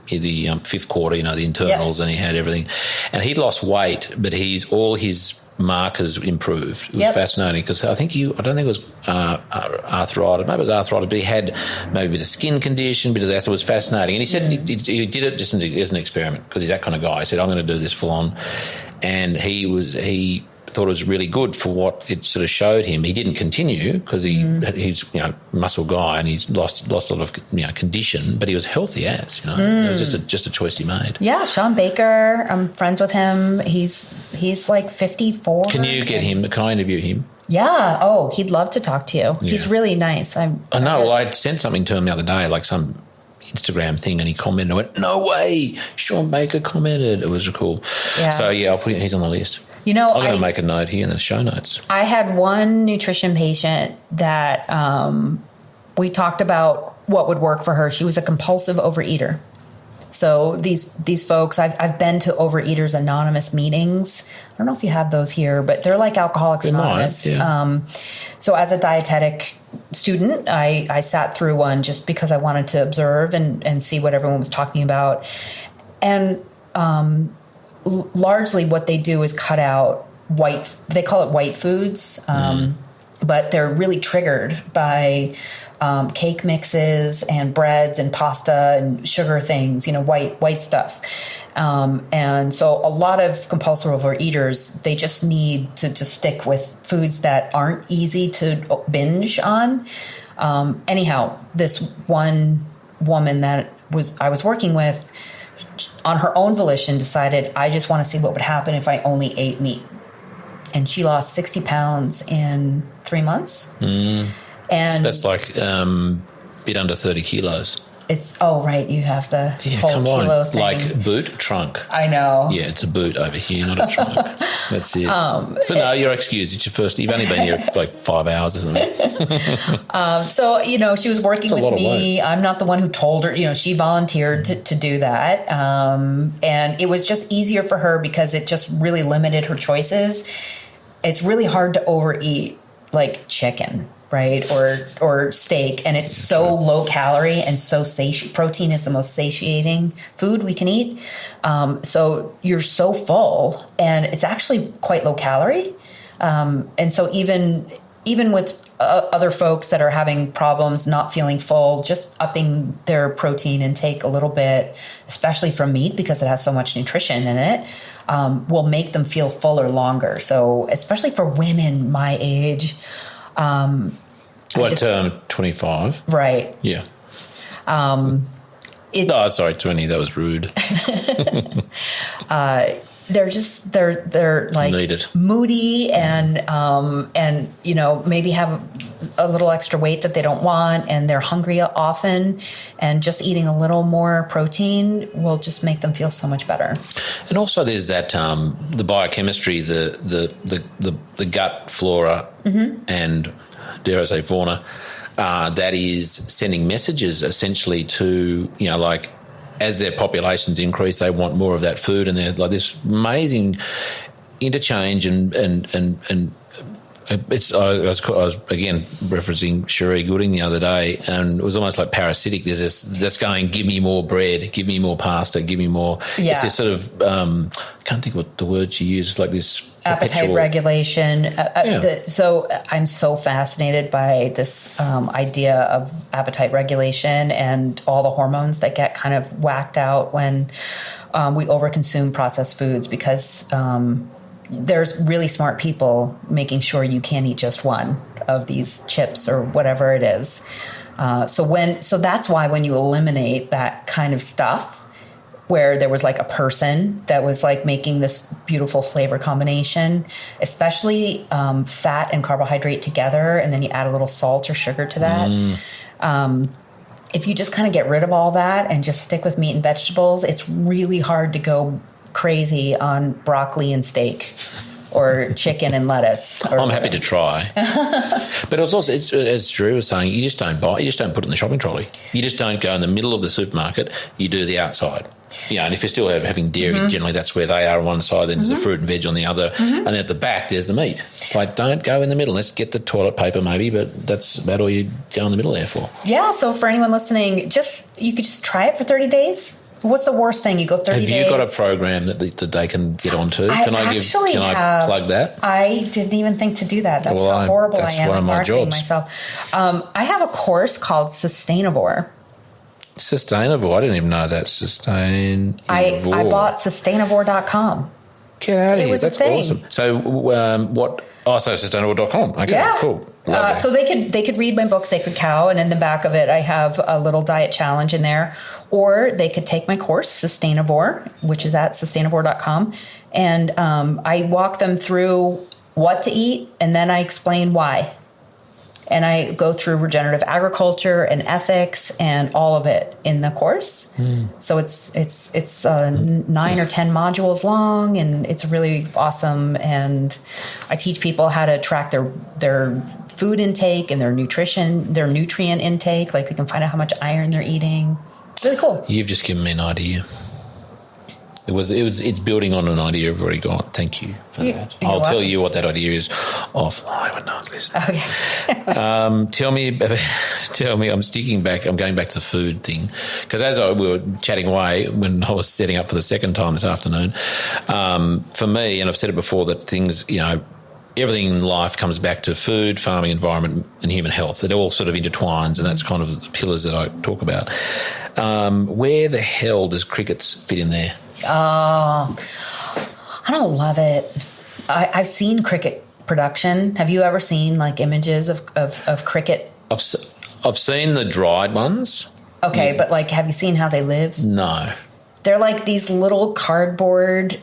fifth quarter, you know, the internals, and he had everything. And he'd lost weight, but all his markers improved. It was fascinating because I don't think it was arthritis. Maybe it was arthritis, but he had maybe a bit of skin condition, a bit of that. So it was fascinating. And he said he did it just as an experiment because he's that kind of guy. He said, I'm going to do this full on. And he thought it was really good for what it sort of showed him. He didn't continue because he's muscle guy and he's lost a lot of condition, but he was healthy as it was just a choice he made. Yeah, Sean Baker, I'm friends with him. He's like 54. Can you get him? Can I interview him? Yeah. Oh, he'd love to talk to you. Yeah. He's really nice. I know. Well, I sent something to him the other day, like some Instagram thing, and he commented. I went, "No way!" Sean Baker commented. It was cool. Yeah. So I'll put him. He's on the list. I'm going to make a note here in the show notes. I had one nutrition patient that we talked about what would work for her. She was a compulsive overeater. So these folks, I've been to Overeaters Anonymous meetings. I don't know if you have those here, but they're like Alcoholics Anonymous. Yeah. So as a dietetic student, I sat through one just because I wanted to observe and see what everyone was talking about. And largely what they do is cut out they call it white foods, but they're really triggered by cake mixes and breads and pasta and sugar things, white stuff. And so a lot of compulsive overeaters, they just need to just stick with foods that aren't easy to binge on. Anyhow, this one woman that I was working with, on her own volition, decided, I just want to see what would happen if I only ate meat. And she lost 60 pounds in 3 months. And that's like bit under 30 kilos. It's right. You have the whole kilo thing. Like boot, trunk. I know. Yeah, it's a boot over here, not a trunk. That's it. No, you're excused. It's your first. You've only been here like 5 hours or something. So she was working with me. I'm not the one who told her. She volunteered to do that, and it was just easier for her because it just really limited her choices. It's really hard to overeat like chicken, right? Or steak. And it's so low calorie and so protein is the most satiating food we can eat. So you're so full and it's actually quite low calorie. And so even with other folks that are having problems not feeling full, just upping their protein intake a little bit, especially from meat because it has so much nutrition in it, will make them feel fuller longer. So especially for women my age, 25? Right. Yeah. Sorry, 20. That was rude. They're like moody and maybe have a little extra weight that they don't want, and they're hungry often, and just eating a little more protein will just make them feel so much better. And also there's that the biochemistry, the gut flora and dare I say fauna that is sending messages essentially to as their populations increase, they want more of that food, and there's like this amazing interchange and it's. I was again referencing Cherie Gooding the other day, and it was almost like parasitic. There's this that's going, give me more bread, give me more pasta, give me more. Yeah. It's this sort of I can't think what the word she used. It's like this appetite regulation. So I'm so fascinated by this idea of appetite regulation and all the hormones that get kind of whacked out when we overconsume processed foods, because there's really smart people making sure you can't eat just one of these chips or whatever it is. So that's why when you eliminate that kind of stuff, where there was like a person that was like making this beautiful flavor combination, especially fat and carbohydrate together, and then you add a little salt or sugar to that. If you just kind of get rid of all that and just stick with meat and vegetables, it's really hard to go crazy on broccoli and steak or chicken and lettuce. I'm happy to try. But it's also, as Drew was saying, you just don't put it in the shopping trolley. You just don't go in the middle of the supermarket. You do the outside. And if you're still having dairy, generally that's where they are on one side, then there's the fruit and veg on the other, and then at the back there's the meat. It's like, don't go in the middle. Let's get the toilet paper maybe, but that's about all you go in the middle there for. Yeah, so for anyone listening, you could just try it for 30 days. What's the worst thing? You go 30 days. Have you got a program that they can get onto? Can I plug that? I didn't even think to do that. That's how horrible I am at marketing myself. I have a course called Sustainivore. Sustainivore? I didn't even know that. Sustainivore. I bought sustainivore.com. Get out of here. That's awesome. So what? Oh, so sustainable.com. Okay, yeah. Cool. So they could read my book, Sacred Cow, and in the back of it I have a little diet challenge in there. Or they could take my course, Sustainivore, which is at sustainivore.com. And I walk them through what to eat, and then I explain why. And I go through regenerative agriculture and ethics and all of it in the course. So it's 9 or 10 modules long, and it's really awesome. And I teach people how to track their food intake and their nutrient intake. Like they can find out how much iron they're eating. Really cool. You've just given me an idea. It's building on an idea I've already got. Thank you for that. I'll tell you what that idea is offline when no one's listening. Okay. Tell me, I'm going back to the food thing. Because we were chatting away when I was setting up for the second time this afternoon, for me, and I've said it before, that things, everything in life comes back to food, farming, environment, and human health. It all sort of intertwines, and that's kind of the pillars that I talk about. Where the hell does crickets fit in there? Oh, I don't love it. I've seen cricket production. Have you ever seen like images of cricket? I've seen the dried ones. Okay, but like, have you seen how they live? No. They're like these little cardboard,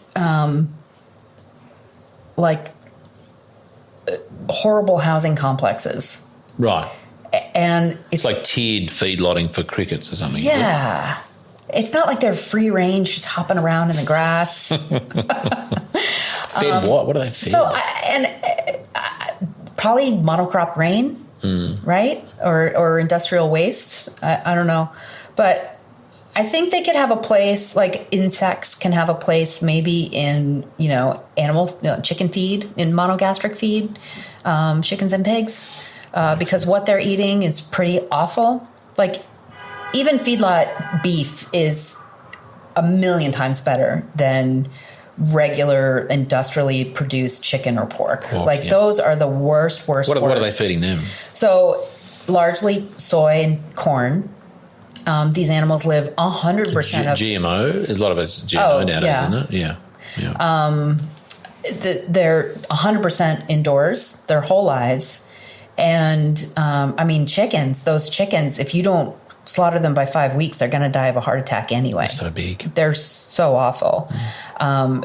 horrible housing complexes. Right. And It's like tiered feedlotting for crickets or something. Yeah. It's not like they're free range, just hopping around in the grass. Fed what? What do they feed? Probably monocrop grain, right? Or industrial waste. I don't know. But I think they could have a place, like insects can have a place maybe in, chicken feed, in monogastric feed, chickens and pigs, because what they're eating is pretty awful. Like, even feedlot beef is 1,000,000 times better than regular industrially produced chicken or pork. Those are the worst. What are they feeding them? So largely soy and corn. These animals live 100% of GMO. A lot of it's GMO nowadays, isn't it? Yeah. They're 100% indoors their whole lives. And chickens, those chickens, if you don't slaughter them by 5 weeks, they're going to die of a heart attack anyway. They're so big. They're so awful.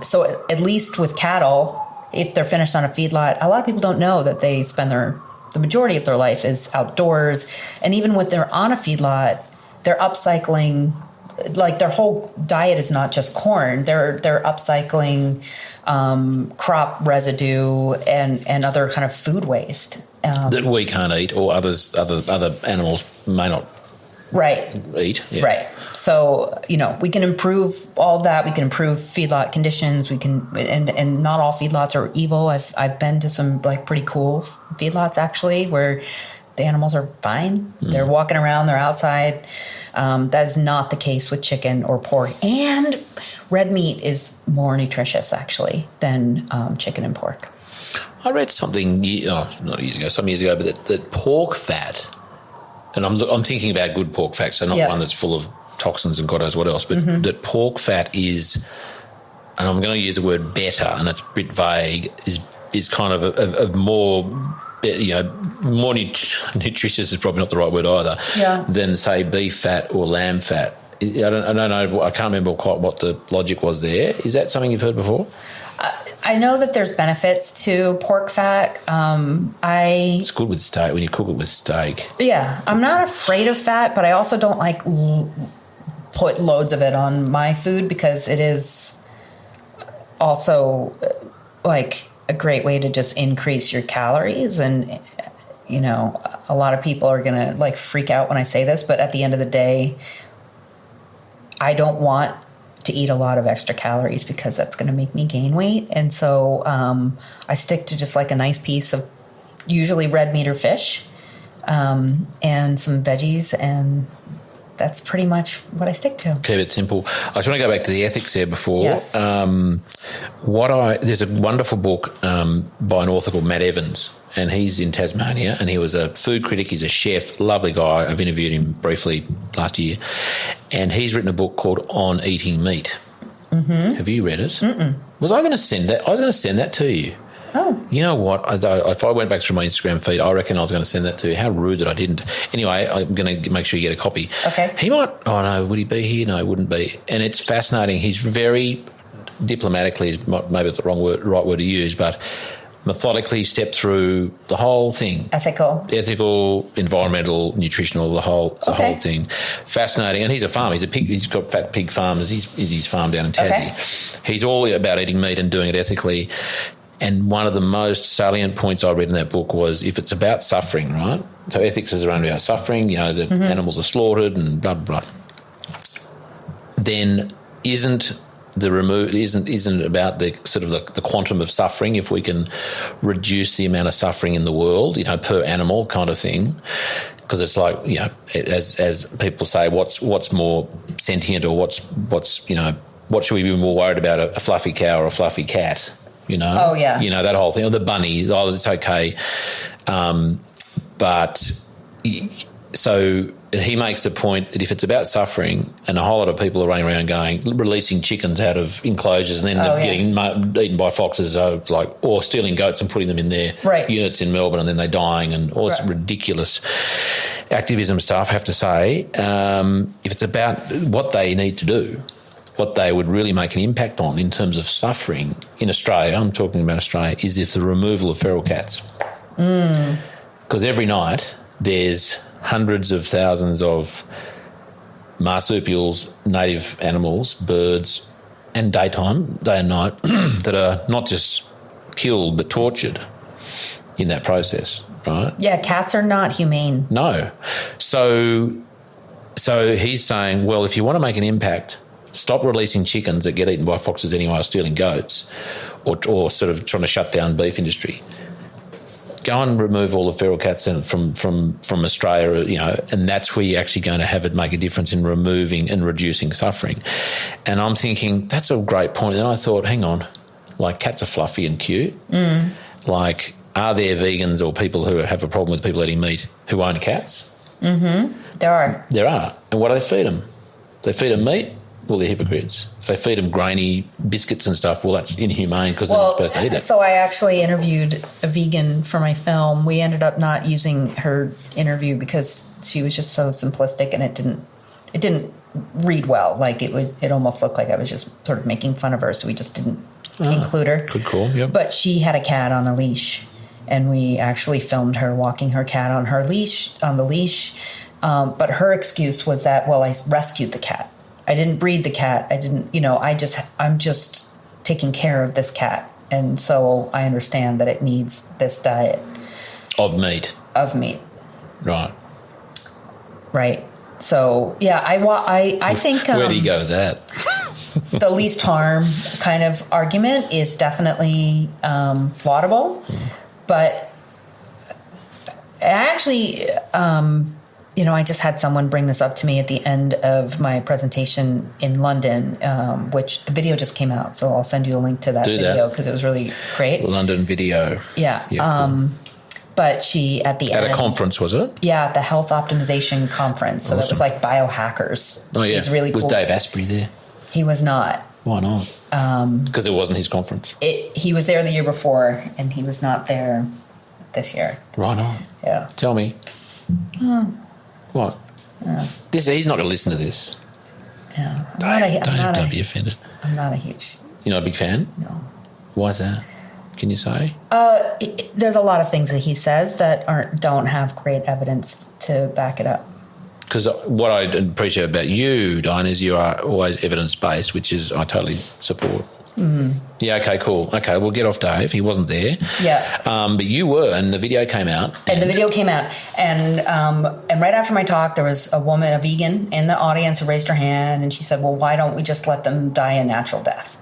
So at least with cattle, if they're finished on a feedlot, a lot of people don't know that they spend the majority of their life is outdoors. And even when they're on a feedlot, they're upcycling, like their whole diet is not just corn. They're upcycling crop residue and other kind of food waste that we can't eat, or other animals may not. Right. Eat. Yeah. Right. So, we can improve all that. We can improve feedlot conditions. We can, and not all feedlots are evil. I've been to some like pretty cool feedlots actually, where the animals are fine. They're walking around. They're outside. That is not the case with chicken or pork. And red meat is more nutritious actually than chicken and pork. I read something, some years ago, but that pork fat. And I'm thinking about good pork fat, so not one that's full of toxins and God knows what else, but that pork fat is, and I'm going to use the word better, and it's a bit vague, is kind of more, more nutritious is probably not the right word either, than say beef fat or lamb fat. I don't know. I can't remember quite what the logic was there. Is that something you've heard before? I know that there's benefits to pork fat. It's good with steak when you cook it with steak. Yeah, I'm not afraid of fat, but I also don't like put loads of it on my food because it is also like a great way to just increase your calories. And a lot of people are gonna like freak out when I say this, but at the end of the day, I don't want to eat a lot of extra calories because that's going to make me gain weight. And so I stick to just like a nice piece of usually red meat or fish and some veggies, and that's pretty much what I stick to. Keep it simple. I just want to go back to the ethics there before. Yes. There's a wonderful book by an author called Matt Evans, and he's in Tasmania, and he was a food critic. He's a chef, lovely guy. I've interviewed him briefly last year, and he's written a book called On Eating Meat. Mm-hmm. Have you read it? Mm-mm. Was I going to send that? I was going to send that to you. Oh. You know what? If I went back through my Instagram feed, I reckon I was going to send that to you. How rude that I didn't. Anyway, I'm going to make sure you get a copy. Okay. He might, would he be here? No, he wouldn't be. And it's fascinating. He's very diplomatically, maybe it's the right word to use, but methodically stepped through the whole thing. Ethical, environmental, nutritional, the whole thing. Fascinating. And he's a farmer. He's got fat pig farmers. He's farm down in Tassie. Okay. He's all about eating meat and doing it ethically. And one of the most salient points I read in that book was if it's about suffering, right? So ethics is around about suffering, the animals are slaughtered and blah, blah, blah. then isn't it about the sort of the quantum of suffering? If we can reduce the amount of suffering in the world, per animal kind of thing, because it's like, as people say, what's more sentient, or what's what should we be more worried about, a fluffy cow or a fluffy cat? Oh yeah. That whole thing, or the bunny. Oh, it's okay, but. So he makes the point that if it's about suffering, and a whole lot of people are running around releasing chickens out of enclosures and then getting eaten by foxes, or stealing goats and putting them in their units in Melbourne, and then they're dying, and all this ridiculous activism stuff, I have to say, if it's about what they need to do, what they would really make an impact on in terms of suffering in Australia, I'm talking about Australia, is if the removal of feral cats. Because every night there's hundreds of thousands of marsupials, native animals, birds, and day and night, that are not just killed but tortured in that process, right? Yeah, cats are not humane. No. So he's saying, well, if you want to make an impact, stop releasing chickens that get eaten by foxes anyway, or stealing goats, or sort of trying to shut down beef industry. Go and remove all the feral cats from Australia, and that's where you're actually going to have it make a difference in removing and reducing suffering. And I'm thinking, that's a great point. And I thought, hang on, like, cats are fluffy and cute. Like, are there vegans or people who have a problem with people eating meat who own cats? There are. There are. And what do they feed them? They feed them meat? Well, they're hypocrites. If they feed them grainy biscuits and stuff, well, that's inhumane because they're not supposed to eat it. So I actually interviewed a vegan for my film. We ended up not using her interview because she was just so simplistic, and it didn't read well. Like, it almost looked like I was just sort of making fun of her, so we just didn't include her. Good call, yep. But she had a cat on a leash, and we actually filmed her walking her cat on the leash. But her excuse was that, well, I rescued the cat. I didn't breed the cat. I didn't, I'm just taking care of this cat. And so I understand that it needs this diet. Of meat. Right. Right. So, yeah, I think... Where do you go with that? The least harm kind of argument is definitely laudable. But actually... I just had someone bring this up to me at the end of my presentation in London, which the video just came out. So I'll send you a link to that video because it was really great. London video. Yeah. Cool. But she, at the end... At a conference, was it? Yeah, at the Health Optimization Conference. So It was like biohackers. Oh, yeah. It was really cool. Was Dave Asprey there? He was not. Why not? Because it wasn't his conference. He was there the year before, and he was not there this year. Right on. Yeah. Tell me. What? He's not going to listen to this. Yeah. Don't be offended. I'm not a huge... You're not a big fan? No. Why is that? Can you say? There's a lot of things that he says that don't have great evidence to back it up. Because what I appreciate about you, Diana, is you are always evidence-based, which is I totally support. Yeah, okay, cool. Okay, we'll get off Dave. He wasn't there. Yeah. But you were, and the video came out. And the video came out. And right after my talk, there was a woman, a vegan, in the audience who raised her hand, and she said, well, why don't we just let them die a natural death?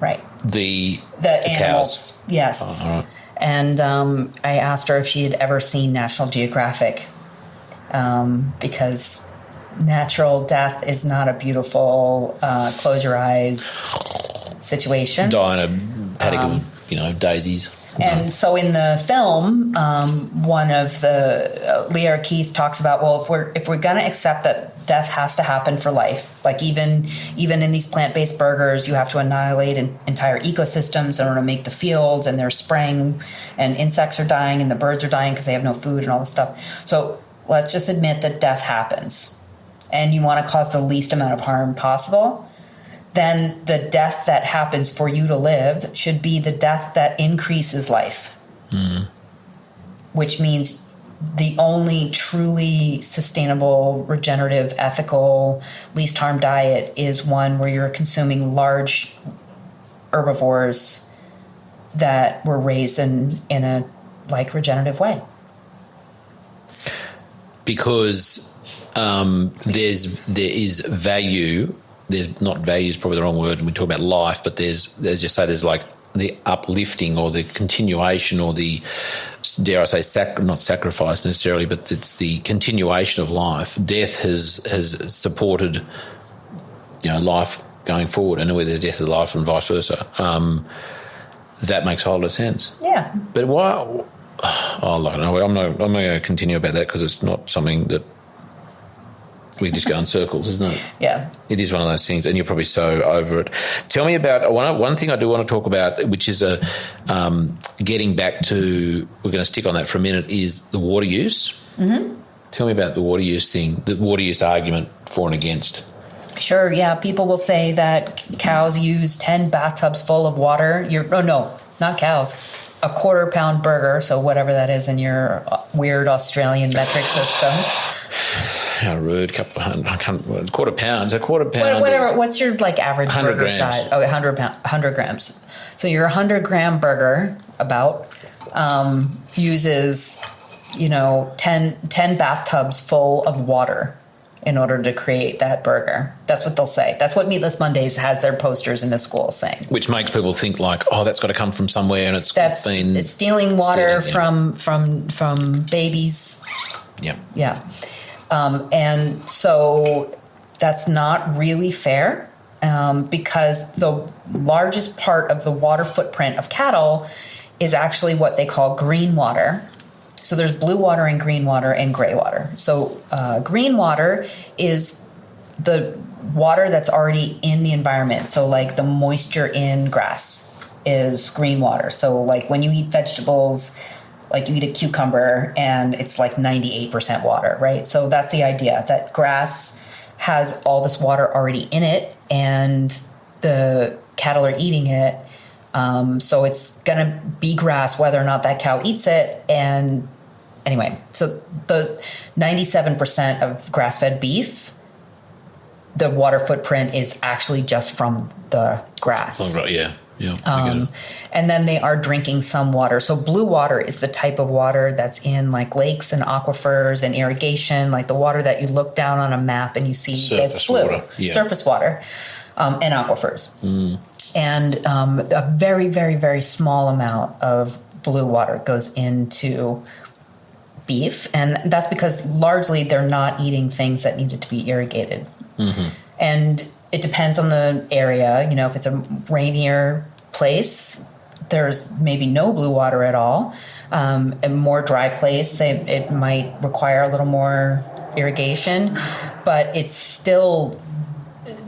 Right. The animals. Cows. Yes. Oh, all right. And I asked her if she had ever seen National Geographic, because natural death is not a beautiful close your eyes situation. Die in a paddock of daisies. And so in the film, one of the Leah Keith talks about, well, if we're going to accept that death has to happen for life, like even in these plant-based burgers, you have to annihilate entire ecosystems in order to make the fields, and they're spraying, and insects are dying, and the birds are dying because they have no food and all this stuff. So let's just admit that death happens, and you want to cause the least amount of harm possible. Then the death that happens for you to live should be the death that increases life. Which means the only truly sustainable, regenerative, ethical, least harm diet is one where you're consuming large herbivores that were raised in a regenerative way. Because there is value there's not value is probably the wrong word, and we talk about life, but there's, as you say, there's like the uplifting or the continuation or the, dare I say, not sacrifice necessarily, but it's the continuation of life. Death has supported, life going forward, and where there's death, there's life, and vice versa. That makes a whole lot of sense. Yeah. But why? Oh, look, no, I'm not going to continue about that because it's not something that we just go in circles, isn't it? Yeah. It is one of those things, and you're probably so over it. Tell me about one thing I do want to talk about, which is getting back to, we're going to stick on that for a minute, is the water use. Mm-hmm. Tell me about the water use thing, the water use argument for and against. Sure, yeah. People will say that cows use 10 bathtubs full of water. No, not cows. A quarter-pound burger, so whatever that is in your weird Australian metric system. How rude! Quarter pounds. A quarter pound. Whatever. What's your average 100 burger grams. size? Okay, 100 grams. So your 100-gram burger uses 10 bathtubs full of water in order to create that burger. That's what they'll say. That's what Meatless Mondays has their posters in the schools saying. Which makes people think that's got to come from somewhere, and it's stealing water from babies. Yeah. Yeah. And so that's not really fair because the largest part of the water footprint of cattle is actually what they call green water. So there's blue water and green water and gray water. So green water is the water that's already in the environment. So like the moisture in grass is green water. So like when you eat vegetables, like you eat a cucumber and it's like 98% water, right? So that's the idea, that grass has all this water already in it and the cattle are eating it. So it's going to be grass whether or not that cow eats it. And anyway, so the 97% of grass-fed beef, the water footprint is actually just from the grass. Oh, right, yeah. Yeah, and then they are drinking some water. So blue water is the type of water that's in like lakes and aquifers and irrigation, like the water that you look down on a map and you see it's blue. Water. Yeah. Surface water and aquifers. Mm. And a very, very, very small amount of blue water goes into beef. And that's because largely they're not eating things that needed to be irrigated. Mm-hmm. And it depends on the area. If it's a rainier place, there's maybe no blue water at all. A more dry place, it might require a little more irrigation. But it's still,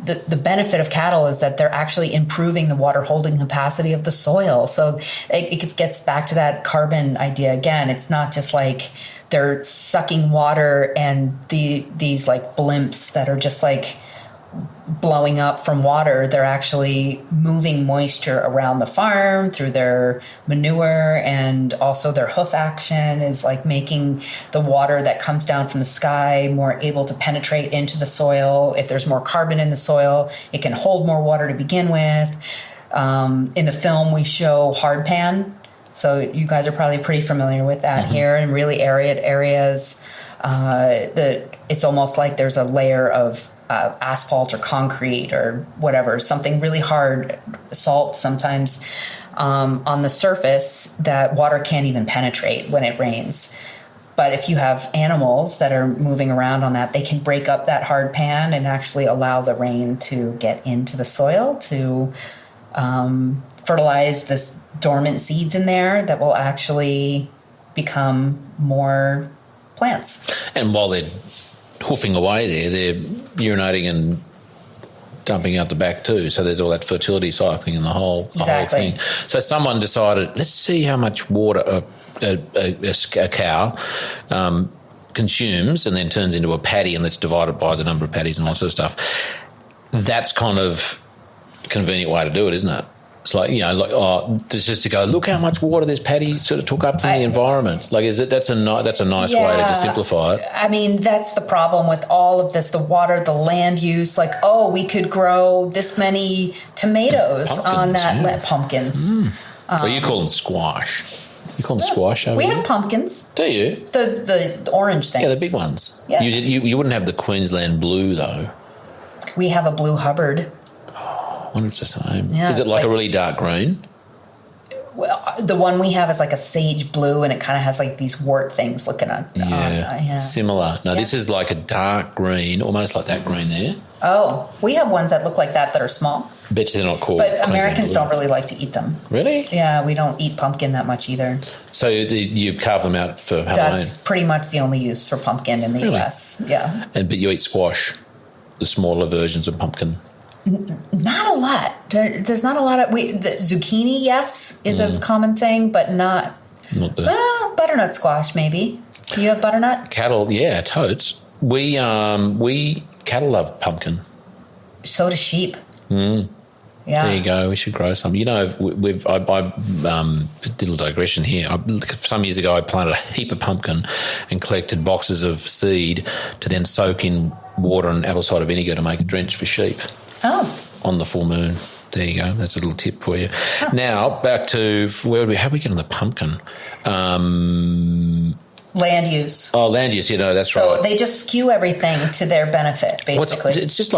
the benefit of cattle is that they're actually improving the water holding capacity of the soil. So it gets back to that carbon idea again. It's not just like they're sucking water and these like blimps that are just like blowing up from water. They're actually moving moisture around the farm through their manure, and also their hoof action is like making the water that comes down from the sky more able to penetrate into the soil. If there's more carbon in the soil, it can hold more water to begin with. In the film, we show hard pan. So you guys are probably pretty familiar with that. Mm-hmm. Here in really arid areas. It's almost like there's a layer of asphalt or concrete or whatever, something really hard, salt sometimes on the surface that water can't even penetrate when it rains. But if you have animals that are moving around on that, they can break up that hard pan and actually allow the rain to get into the soil to fertilize the dormant seeds in there that will actually become more plants. And while they're hoofing away there, they're urinating and dumping out the back too. So there's all that fertility cycling and the whole thing. So someone decided, let's see how much water a cow consumes and then turns into a paddy, and let's divide it by the number of paddies and all that sort of stuff. That's kind of a convenient way to do it, isn't it? It's like, just to go, look how much water this paddy sort of took up from the environment. Like, that's a nice way to just simplify it. I mean, that's the problem with all of this, the water, the land use. Like, we could grow this many tomatoes on that land. Pumpkins. Well, you call them squash. You call them squash over We here? have pumpkins. Do you? The orange things. Yeah, the big ones. Yeah. You wouldn't have the Queensland blue, though. We have a blue Hubbard. I wonder if it's the same. Yeah, is it it's like a really dark green? Well, the one we have is like a sage blue, and it kind of has like these wart things looking at. Yeah, similar. No, this is like a dark green, almost like that green there. Oh, we have ones that look like that are small. Bet you they're not called. But Americans don't really like to eat them. Really? Yeah, we don't eat pumpkin that much either. So you carve them out for Halloween? That's pretty much the only use for pumpkin in the Really? U.S. Yeah. But you eat squash, the smaller versions of pumpkin. Not a lot. There's not a lot of... the zucchini, yes, is a common thing, but not the... Well, butternut squash, maybe. Do you have butternut? Cattle, yeah, totes. Cattle love pumpkin. So do sheep. Mm. Yeah. There you go. We should grow some. You know, I did a digression here. Some years ago, I planted a heap of pumpkin and collected boxes of seed to then soak in water and apple cider vinegar to make a drench for sheep. Oh. On the full moon. There you go. That's a little tip for you. Oh. Now, back to how do we get on the pumpkin? Land use. Oh, land use. That's right. So they just skew everything to their benefit, basically. It's just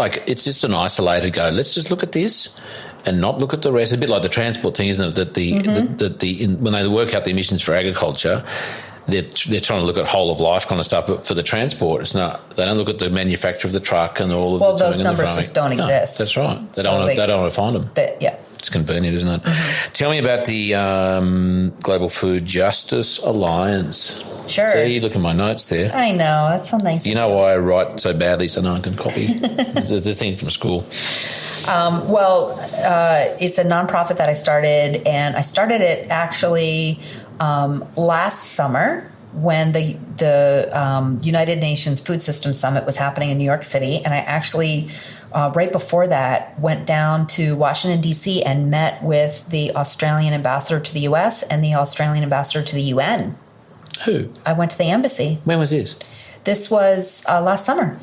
an isolated go. Let's just look at this and not look at the rest. A bit like the transport thing, isn't it? That when they work out the emissions for agriculture, they're trying to look at whole of life kind of stuff. But for the transport, it's not. They don't look at the manufacture of the truck and all of the. Well, those numbers just don't exist. That's right. They don't want to find them. Yeah. It's convenient, isn't it? Mm-hmm. Tell me about the Global Food Justice Alliance. Sure. See, look at my notes there. I know. That's so nice. You know why I write so badly so no one can copy? It's a thing from school. It's a nonprofit that I started, and I started it actually last summer when the United Nations Food Systems Summit was happening in New York City, and I actually... right before that, went down to Washington, D.C. and met with the Australian ambassador to the U.S. and the Australian ambassador to the UN. Who? I went to the embassy. When was this? This was last summer.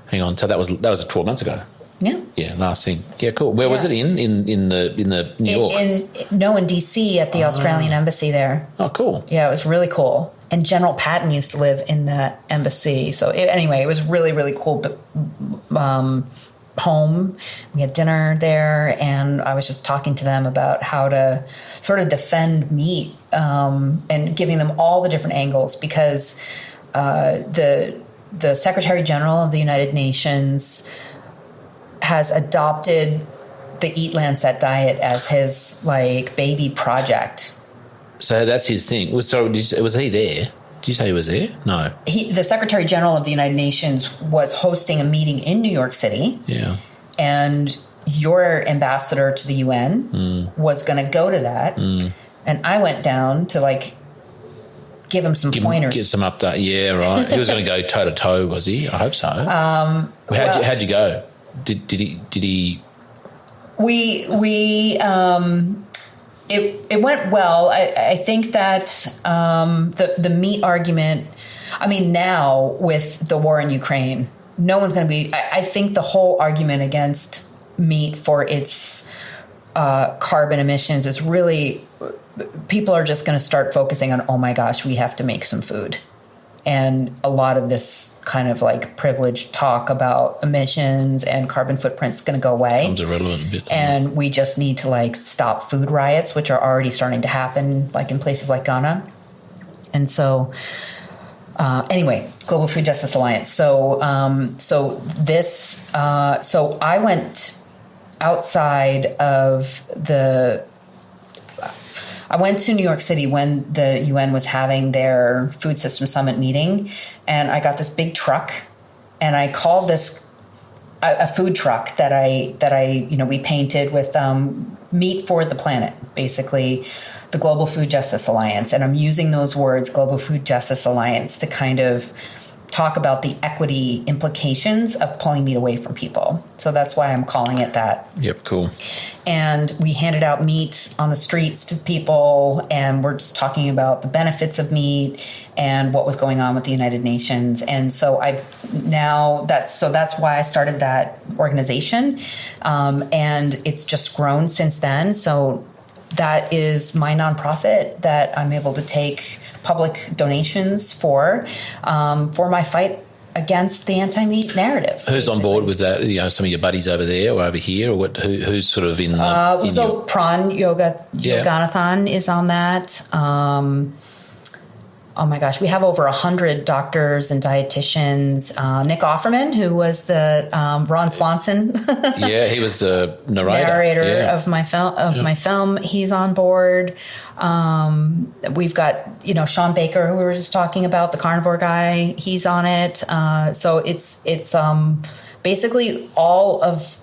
Hang on. So that was 12 months ago. Yeah. Yeah, last thing. Yeah, cool. Where was it in the New York? In D.C. at the Australian embassy there. Oh, cool. Yeah, it was really cool. And General Patton used to live in that embassy. So anyway, it was really, really cool. Home. We had dinner there, and I was just talking to them about how to sort of defend meat and giving them all the different angles, because the Secretary General of the United Nations has adopted the Eat Lancet diet as his baby project. So that's his thing. Was he there? Did you say he was there? No. The Secretary General of the United Nations was hosting a meeting in New York City. Yeah. And your ambassador to the UN was going to go to that. Mm. And I went down to give him some pointers. Get some update. Yeah, right. He was going to go toe to toe, was he? I hope so. How'd you go? Did he? It went well. I think that the meat argument, now with the war in Ukraine, no one's going to be... I think the whole argument against meat for its carbon emissions is really... People are just going to start focusing on, oh my gosh, we have to make some food. And a lot of this kind of privileged talk about emissions and carbon footprints is going to go away. Becomes irrelevant a bit. And we just need to stop food riots, which are already starting to happen in places like Ghana. And so, anyway, Global Food Justice Alliance. So I went outside of I went to New York City when the UN was having their Food System Summit meeting, and I got this big truck, and I called this a food truck that we painted with meat for the planet, basically the Global Food Justice Alliance. And I'm using those words, Global Food Justice Alliance, to kind of talk about the equity implications of pulling meat away from people. So that's why I'm calling it that. Yep, cool. And we handed out meat on the streets to people, and we're just talking about the benefits of meat and what was going on with the United Nations. And so that's why I started that organization. And it's just grown since then. So that is my nonprofit that I'm able to take public donations for my fight against the anti-meat narrative. Who's on board with that? Some of your buddies over there or over here, or what? Who's sort of in the? Pran Yoganathan is on that. Oh my gosh, we have over 100 doctors and dietitians. Nick Offerman, who was the Ron Swanson, he was the narrator of my film. He's on board. We've got Sean Baker, who we were just talking about, the carnivore guy. He's on it. So it's basically all of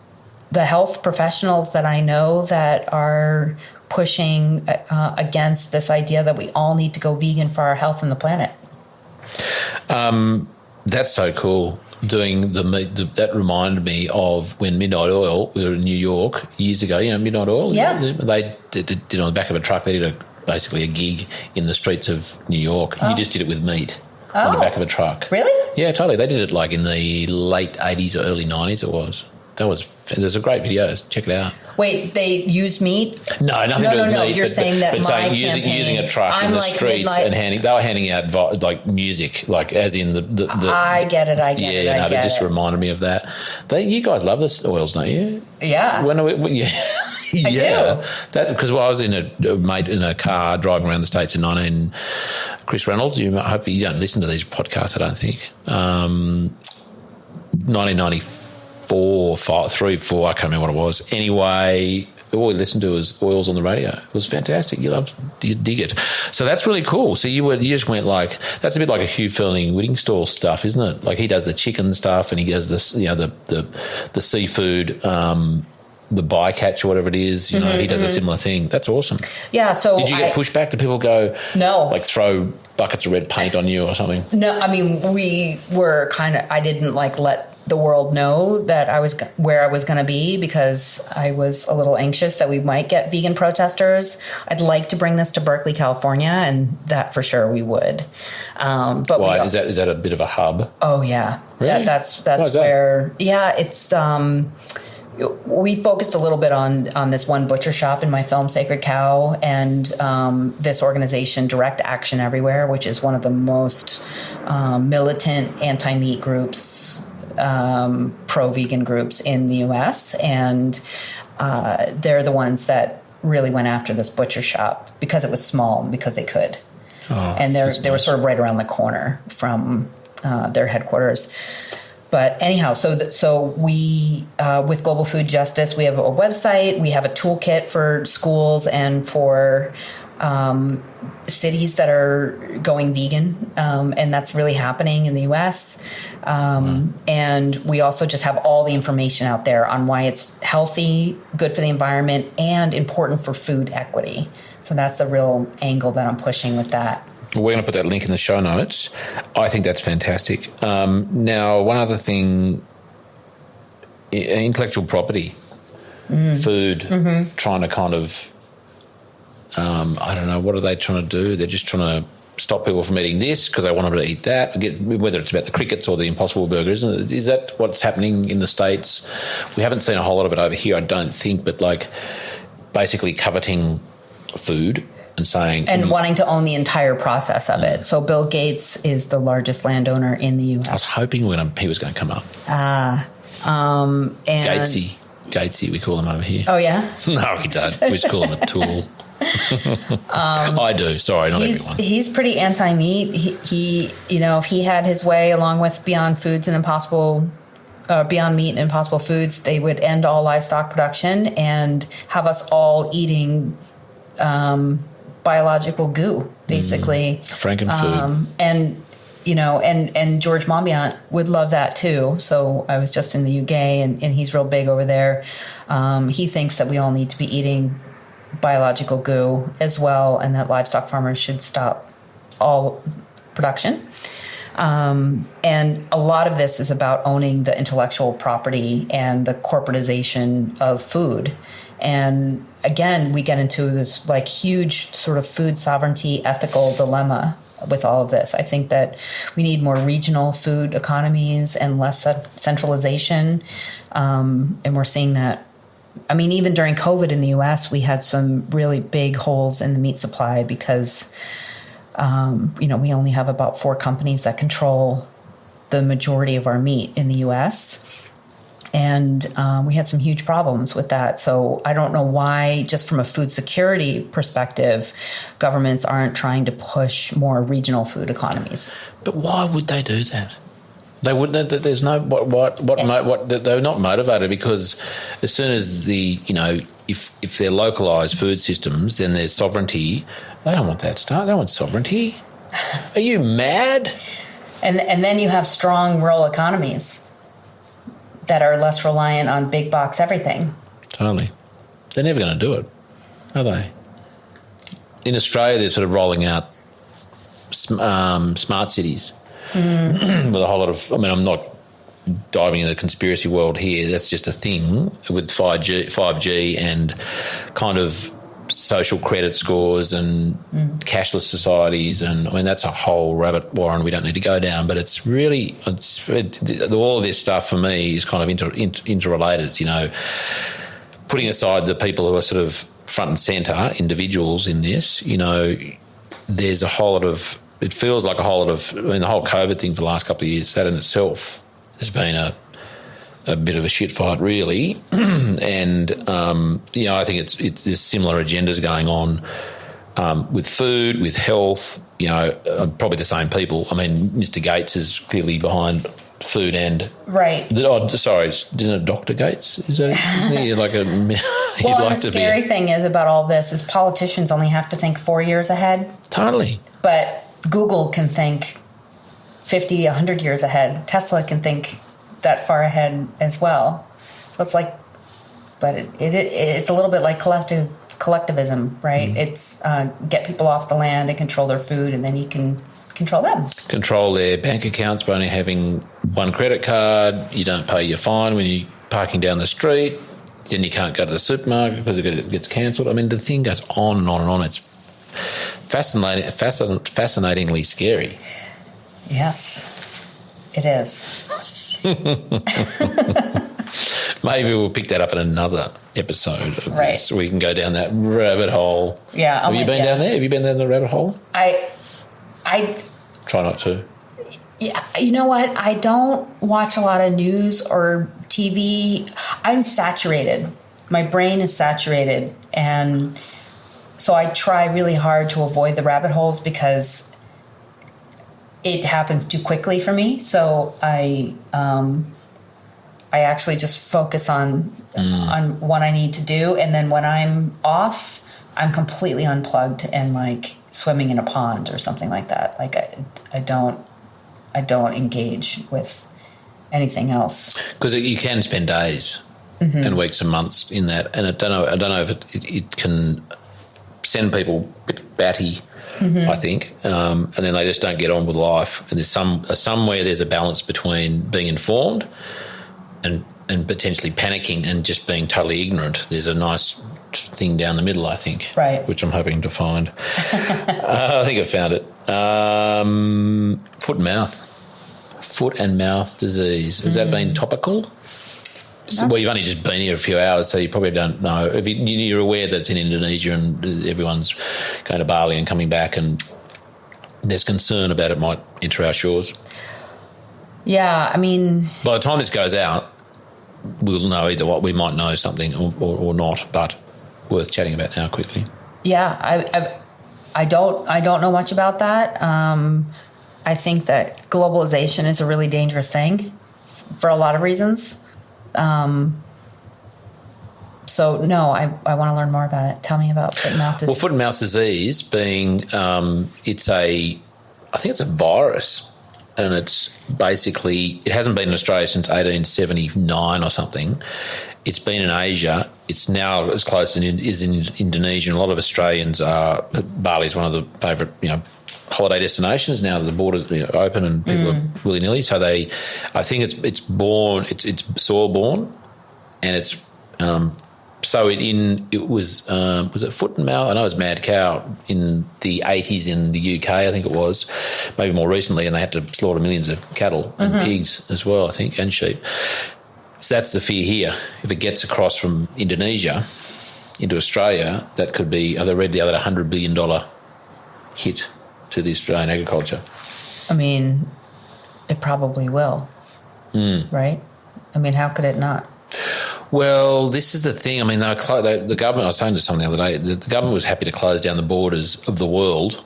the health professionals that I know that are pushing against this idea that we all need to go vegan for our health and the planet. That's so cool. Doing the meat, that reminded me of when Midnight Oil, we were in New York years ago. Midnight Oil? Yeah. They did on the back of a truck. They did basically a gig in the streets of New York. And you just did it with meat on the back of a truck. Really? Yeah, totally. They did it like in the late 80s or early 90s it was. There's a great video. Check it out. Wait, they used meat? No, nothing to do with meat. You're saying that my campaign, using a truck in the streets and they were handing out like music, like as in the I get it. it just reminded me of that. You guys love this oils, don't you? Yeah. Yeah. That because I was in a car driving around the States in Chris Reynolds. Hopefully you don't listen to these podcasts, I don't think. 1994, 3, 4, I can't remember what it was. Anyway, all we listened to was oils on the radio. It was fantastic. You dig it. So that's really cool. So you just went like, that's a bit like a Hugh Fearnley-Whittingstall stuff, isn't it? Like he does the chicken stuff and he does this, the seafood, the bycatch or whatever it is, he does a similar thing. That's awesome. Yeah. So did you get pushback? Did people go, no, like throw buckets of red paint on you or something? No, I mean, we were I didn't let the world know that I was where I was going to be because I was a little anxious that we might get vegan protesters. I'd like to bring this to Berkeley, California, and that for sure we would. But why is that a bit of a hub? Oh yeah, really? That's where. Yeah, it's. We focused a little bit on this one butcher shop in my film, Sacred Cow, and this organization, Direct Action Everywhere, which is one of the most militant anti-meat groups, pro-vegan groups in the U.S., and they're the ones that really went after this butcher shop because it was small and because they could. And they were sort of right around the corner from their headquarters. But anyhow, so we, with Global Food Justice, we have a website, we have a toolkit for schools and for cities that are going vegan, and that's really happening in the U.S. And we also just have all the information out there on why it's healthy, good for the environment, and important for food equity. So that's the real angle that I'm pushing with that. We're going to put that link in the show notes. I think that's fantastic. Now, one other thing, intellectual property, food, trying to kind of, I don't know, what are they trying to do? They're just trying to stop people from eating this because they want them to eat that, whether it's about the crickets or the Impossible Burger, isn't it? Is that what's happening in the States? We haven't seen a whole lot of it over here, I don't think, but like basically coveting food. And wanting to own the entire process of it. So Bill Gates is the largest landowner in the U.S. I was hoping he was going to come up. And Gatesy, we call him over here. Oh, yeah? No, we don't. We just call him a tool. I do. Sorry, not everyone. He's pretty anti-meat. He if he had his way, along with Beyond Meat and Impossible Foods, they would end all livestock production and have us all eating biological goo, basically. Frankenfood. And George Monbiot would love that too. So I was just in the UK and he's real big over there. He thinks that we all need to be eating biological goo as well and that livestock farmers should stop all production. And a lot of this is about owning the intellectual property and the corporatization of food. And again, we get into this like huge sort of food sovereignty ethical dilemma with all of this. I think that we need more regional food economies and less centralization. And we're seeing that. I mean, even during COVID in the U.S., we had some really big holes in the meat supply because, we only have about 4 companies that control the majority of our meat in the U.S., and we had some huge problems with that. So I don't know why, just from a food security perspective, governments aren't trying to push more regional food economies. But why would they do that? They wouldn't. There's no they're not motivated, because as soon as if they're localised food systems, then there's sovereignty. They don't want that stuff. They want sovereignty. Are you mad? And then you have strong rural economies that are less reliant on big box everything. Totally. They're never going to do it, are they? In Australia, they're sort of rolling out smart cities with a whole lot of... I mean, I'm not diving into the conspiracy world here. That's just a thing with 5G and kind of social credit scores and cashless societies, and I mean that's a whole rabbit warren we don't need to go down. But it's really all of this stuff for me is kind of interrelated. Putting aside the people who are sort of front and centre individuals in this, there's a whole lot of. It feels like a whole lot of. I mean, the whole COVID thing for the last couple of years, that in itself has been a bit of a shit fight, really. And, I think there's similar agendas going on with food, with health, probably the same people. I mean, Mr. Gates is clearly behind food and... Right. Sorry, isn't it Dr. Gates? Isn't he like a... Well, the scary thing is about all this is politicians only have to think 4 years ahead. Totally. But Google can think 50, 100 years ahead. Tesla can think that far ahead as well. So it's like, but it's a little bit like collectivism, right? It's get people off the land and control their food, and then you can control them. Control their bank accounts by only having one credit card. You don't pay your fine when you're parking down the street. Then you can't go to the supermarket because it gets cancelled. I mean, the thing goes on and on and on. It's fascinatingly scary. Yes, it is. Maybe we'll pick that up in another episode of this. We can go down that rabbit hole. Yeah. Have you been down there? Have you been down the rabbit hole? I try not to. Yeah, you know what? I don't watch a lot of news or TV. I'm saturated. My brain is saturated, and so I try really hard to avoid the rabbit holes because it happens too quickly for me. So I actually just focus on what I need to do, and then when I'm off, I'm completely unplugged and like swimming in a pond or something like that. Like I don't engage with anything else, because you can spend days and weeks and months in that, and I don't know if it can send people a bit batty. I think, and then they just don't get on with life. And there's somewhere there's a balance between being informed and potentially panicking and just being totally ignorant. There's a nice thing down the middle, I think, right? Which I'm hoping to find. I think I found it. Foot and mouth disease. Has that been topical? No. Well, you've only just been here a few hours, so you probably don't know. If you're aware that it's in Indonesia and everyone's going to Bali and coming back, and there's concern about it might enter our shores. Yeah, I mean... By the time this goes out, we'll know either what we might know something or not, but worth chatting about now quickly. Yeah, I don't know much about that. I think that globalization is a really dangerous thing for a lot of reasons. So no, I want to learn more about it. Tell me about foot and mouth disease. Well, foot and mouth disease being, I think it's a virus, and it's basically, it hasn't been in Australia since 1879 or something. It's been in Asia. It's now as close as it is in Indonesia. And a lot of Australians Bali is one of the favourite, holiday destinations now that the borders are open and people are willy-nilly. So I think it's born, it's soil borne, and it's it was it foot and mouth? I know it was mad cow in the 80s in the UK, I think it was, maybe more recently, and they had to slaughter millions of cattle and pigs as well, I think, and sheep. So that's the fear here. If it gets across from Indonesia into Australia, that could be, I read the other $100 billion hit to the Australian agriculture. I mean, it probably will. Right? I mean, how could it not? Well, this is the thing. I mean, the government, I was saying to someone the other day, the government was happy to close down the borders of the world,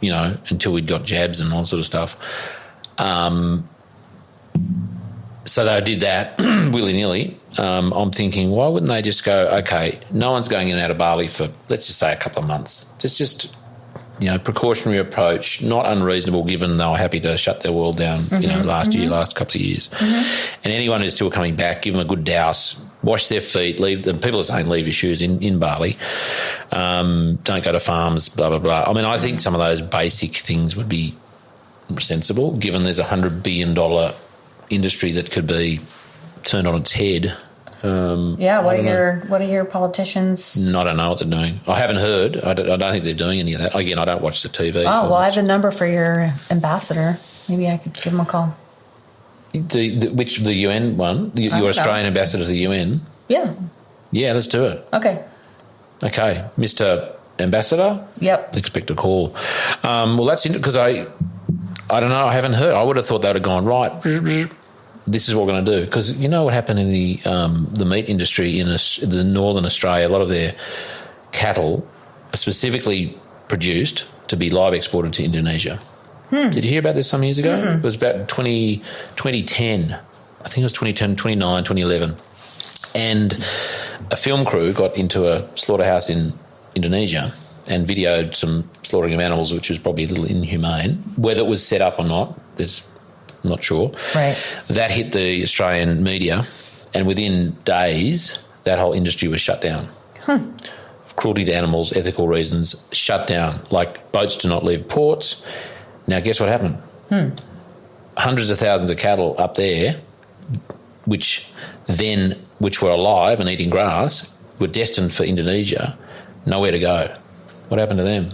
you know, until we'd got jabs and all sort of stuff. So they did that willy-nilly. I'm thinking, why wouldn't they just go, okay, no one's going in and out of Bali for, let's just say, a couple of months. Just you know, precautionary approach, not unreasonable given they were happy to shut their world down, you know, last couple of years. And anyone who's still coming back, give them a good douse, wash their feet, leave them. People are saying leave your shoes in Bali. Don't go to farms, blah, blah, blah. I mean, I think some of those basic things would be sensible given there's $100 billion industry that could be turned on its head. What are your politicians? I don't know what they're doing. I haven't heard. I don't think they're doing any of that. Again, I don't watch the TV. Oh, well, I have the number for your ambassador. Maybe I could give him a call. The UN one? Your Australian ambassador to the UN? Yeah. Yeah, let's do it. Okay, Mr. Ambassador? Yep. Expect a call. Well, that's because I don't know. I haven't heard. I would have thought they would have gone, right, this is what we're going to do. Because you know what happened in the meat industry in the northern Australia, a lot of their cattle are specifically produced to be live exported to Indonesia. Did you hear about this some years ago? It was about 2010. I think it was 2010, 2009, 2011. And a film crew got into a slaughterhouse in Indonesia and videoed some slaughtering of animals, which was probably a little inhumane. Whether it was set up or not, I'm not sure. Right. That hit the Australian media, and within days, that whole industry was shut down. Cruelty to animals, ethical reasons, shut down. Like boats do not leave ports. Now, guess what happened? Hundreds of thousands of cattle up there, which were alive and eating grass, were destined for Indonesia, nowhere to go. What happened to them?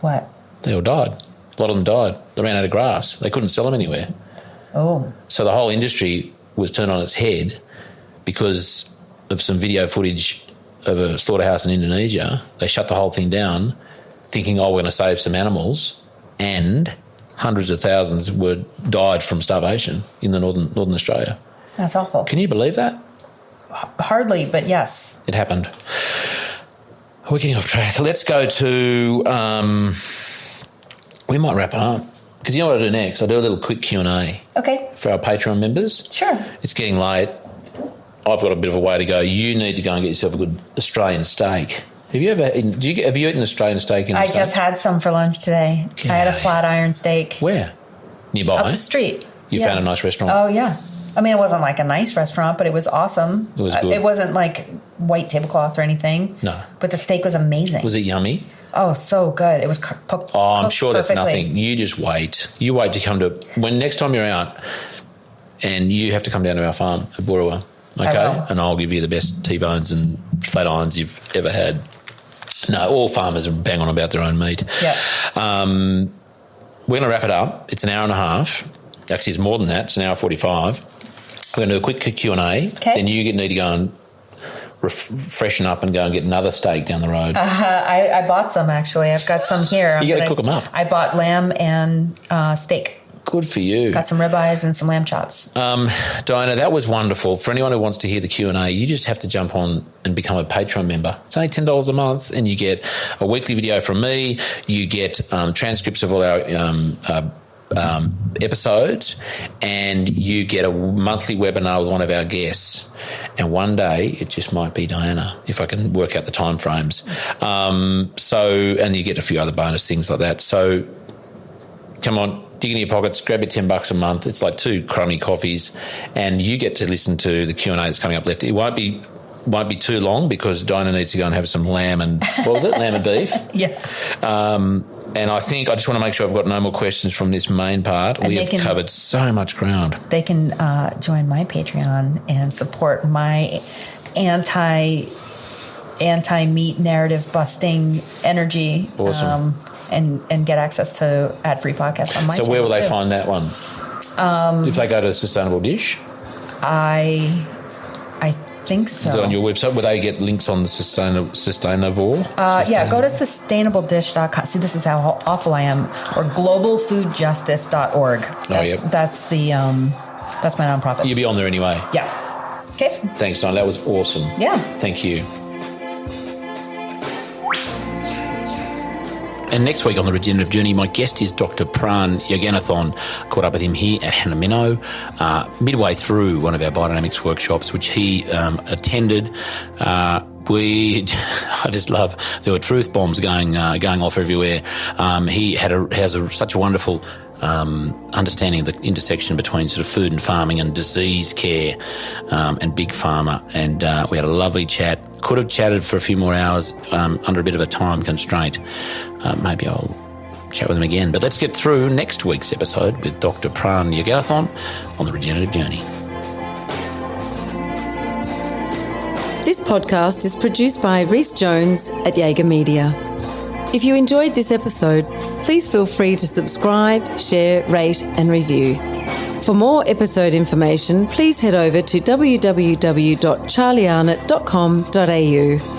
What? They all died. A lot of them died. They ran out of grass. They couldn't sell them anywhere. Oh. So the whole industry was turned on its head because of some video footage of a slaughterhouse in Indonesia. They shut the whole thing down thinking, we're going to save some animals, and hundreds of thousands died from starvation in the northern Australia. That's awful. Can you believe that? Hardly, but yes. It happened. We're getting off track. Let's go to... we might wrap it up. Because you know what I do next? I do a little quick Q&A. Okay. For our Patreon members. Sure. It's getting late. I've got a bit of a way to go. You need to go and get yourself a good Australian steak. Have you eaten Australian steak in the States? I just had some for lunch today. Okay. I had a flat iron steak. Where? Nearby? Up the street. You found a nice restaurant? Oh, yeah. I mean, it wasn't like a nice restaurant, but it was awesome. It was good. It wasn't like white tablecloth or anything. No. But the steak was amazing. Was it yummy? Oh, so good. It was cooked. Oh, I'm sure perfectly. That's nothing. You just wait. You wait to come to... When next time you're out and you have to come down to our farm at Burrawa, okay? And I'll give you the best T-bones and flat irons you've ever had. No, all farmers are bang on about their own meat. Yeah. We're going to wrap it up. It's an hour and a half. Actually, it's more than that. It's an hour 45. We're going to do a quick Q&A. Okay. Then you need to go and freshen up and go and get another steak down the road. I bought some, actually. I've got some here. You got to cook them up. I bought lamb and steak. Good for you. Got some ribeyes and some lamb chops. Diana, that was wonderful. For anyone who wants to hear the Q&A, you just have to jump on and become a Patreon member. It's only $10 a month, and you get a weekly video from me. You get transcripts of all our episodes, and you get a monthly webinar with one of our guests. And one day it just might be Diana, if I can work out the time frames. And you get a few other bonus things like that. So come on, dig into your pockets, grab your $10 a month. It's like 2 crummy coffees, and you get to listen to the Q&A that's coming up left. It won't be too long because Diana needs to go and have some lamb and lamb and beef. Yeah. And I think I just want to make sure I've got no more questions from this main part. We have covered so much ground. They can join my Patreon and support my anti-meat narrative busting energy. Awesome. And get access to ad-free podcasts on my channel. So where will they find that one? If they go to Sustainable Dish? I think so. Is it on your website? Will they get links on the Sustainavore? Yeah, go to sustainabledish.com. See, this is how awful I am. Or globalfoodjustice.org. That's that's my nonprofit. You'll be on there anyway. Yeah. Okay. Thanks, Diana. That was awesome. Yeah. Thank you. And next week on The Regenerative Journey, my guest is Dr. Pran Yoganathan. Caught up with him here at Hanamino midway through one of our biodynamics workshops, which he attended. I just love, there were truth bombs going off everywhere. He has such a wonderful understanding of the intersection between sort of food and farming and disease care and big pharma. And we had a lovely chat. Could have chatted for a few more hours under a bit of a time constraint. Maybe I'll chat with him again. But let's get through next week's episode with Dr. Pran Yoganathan on The Regenerative Journey. This podcast is produced by Rhys Jones at Jaeger Media. If you enjoyed this episode, please feel free to subscribe, share, rate and review. For more episode information, please head over to www.charliearnott.com.au.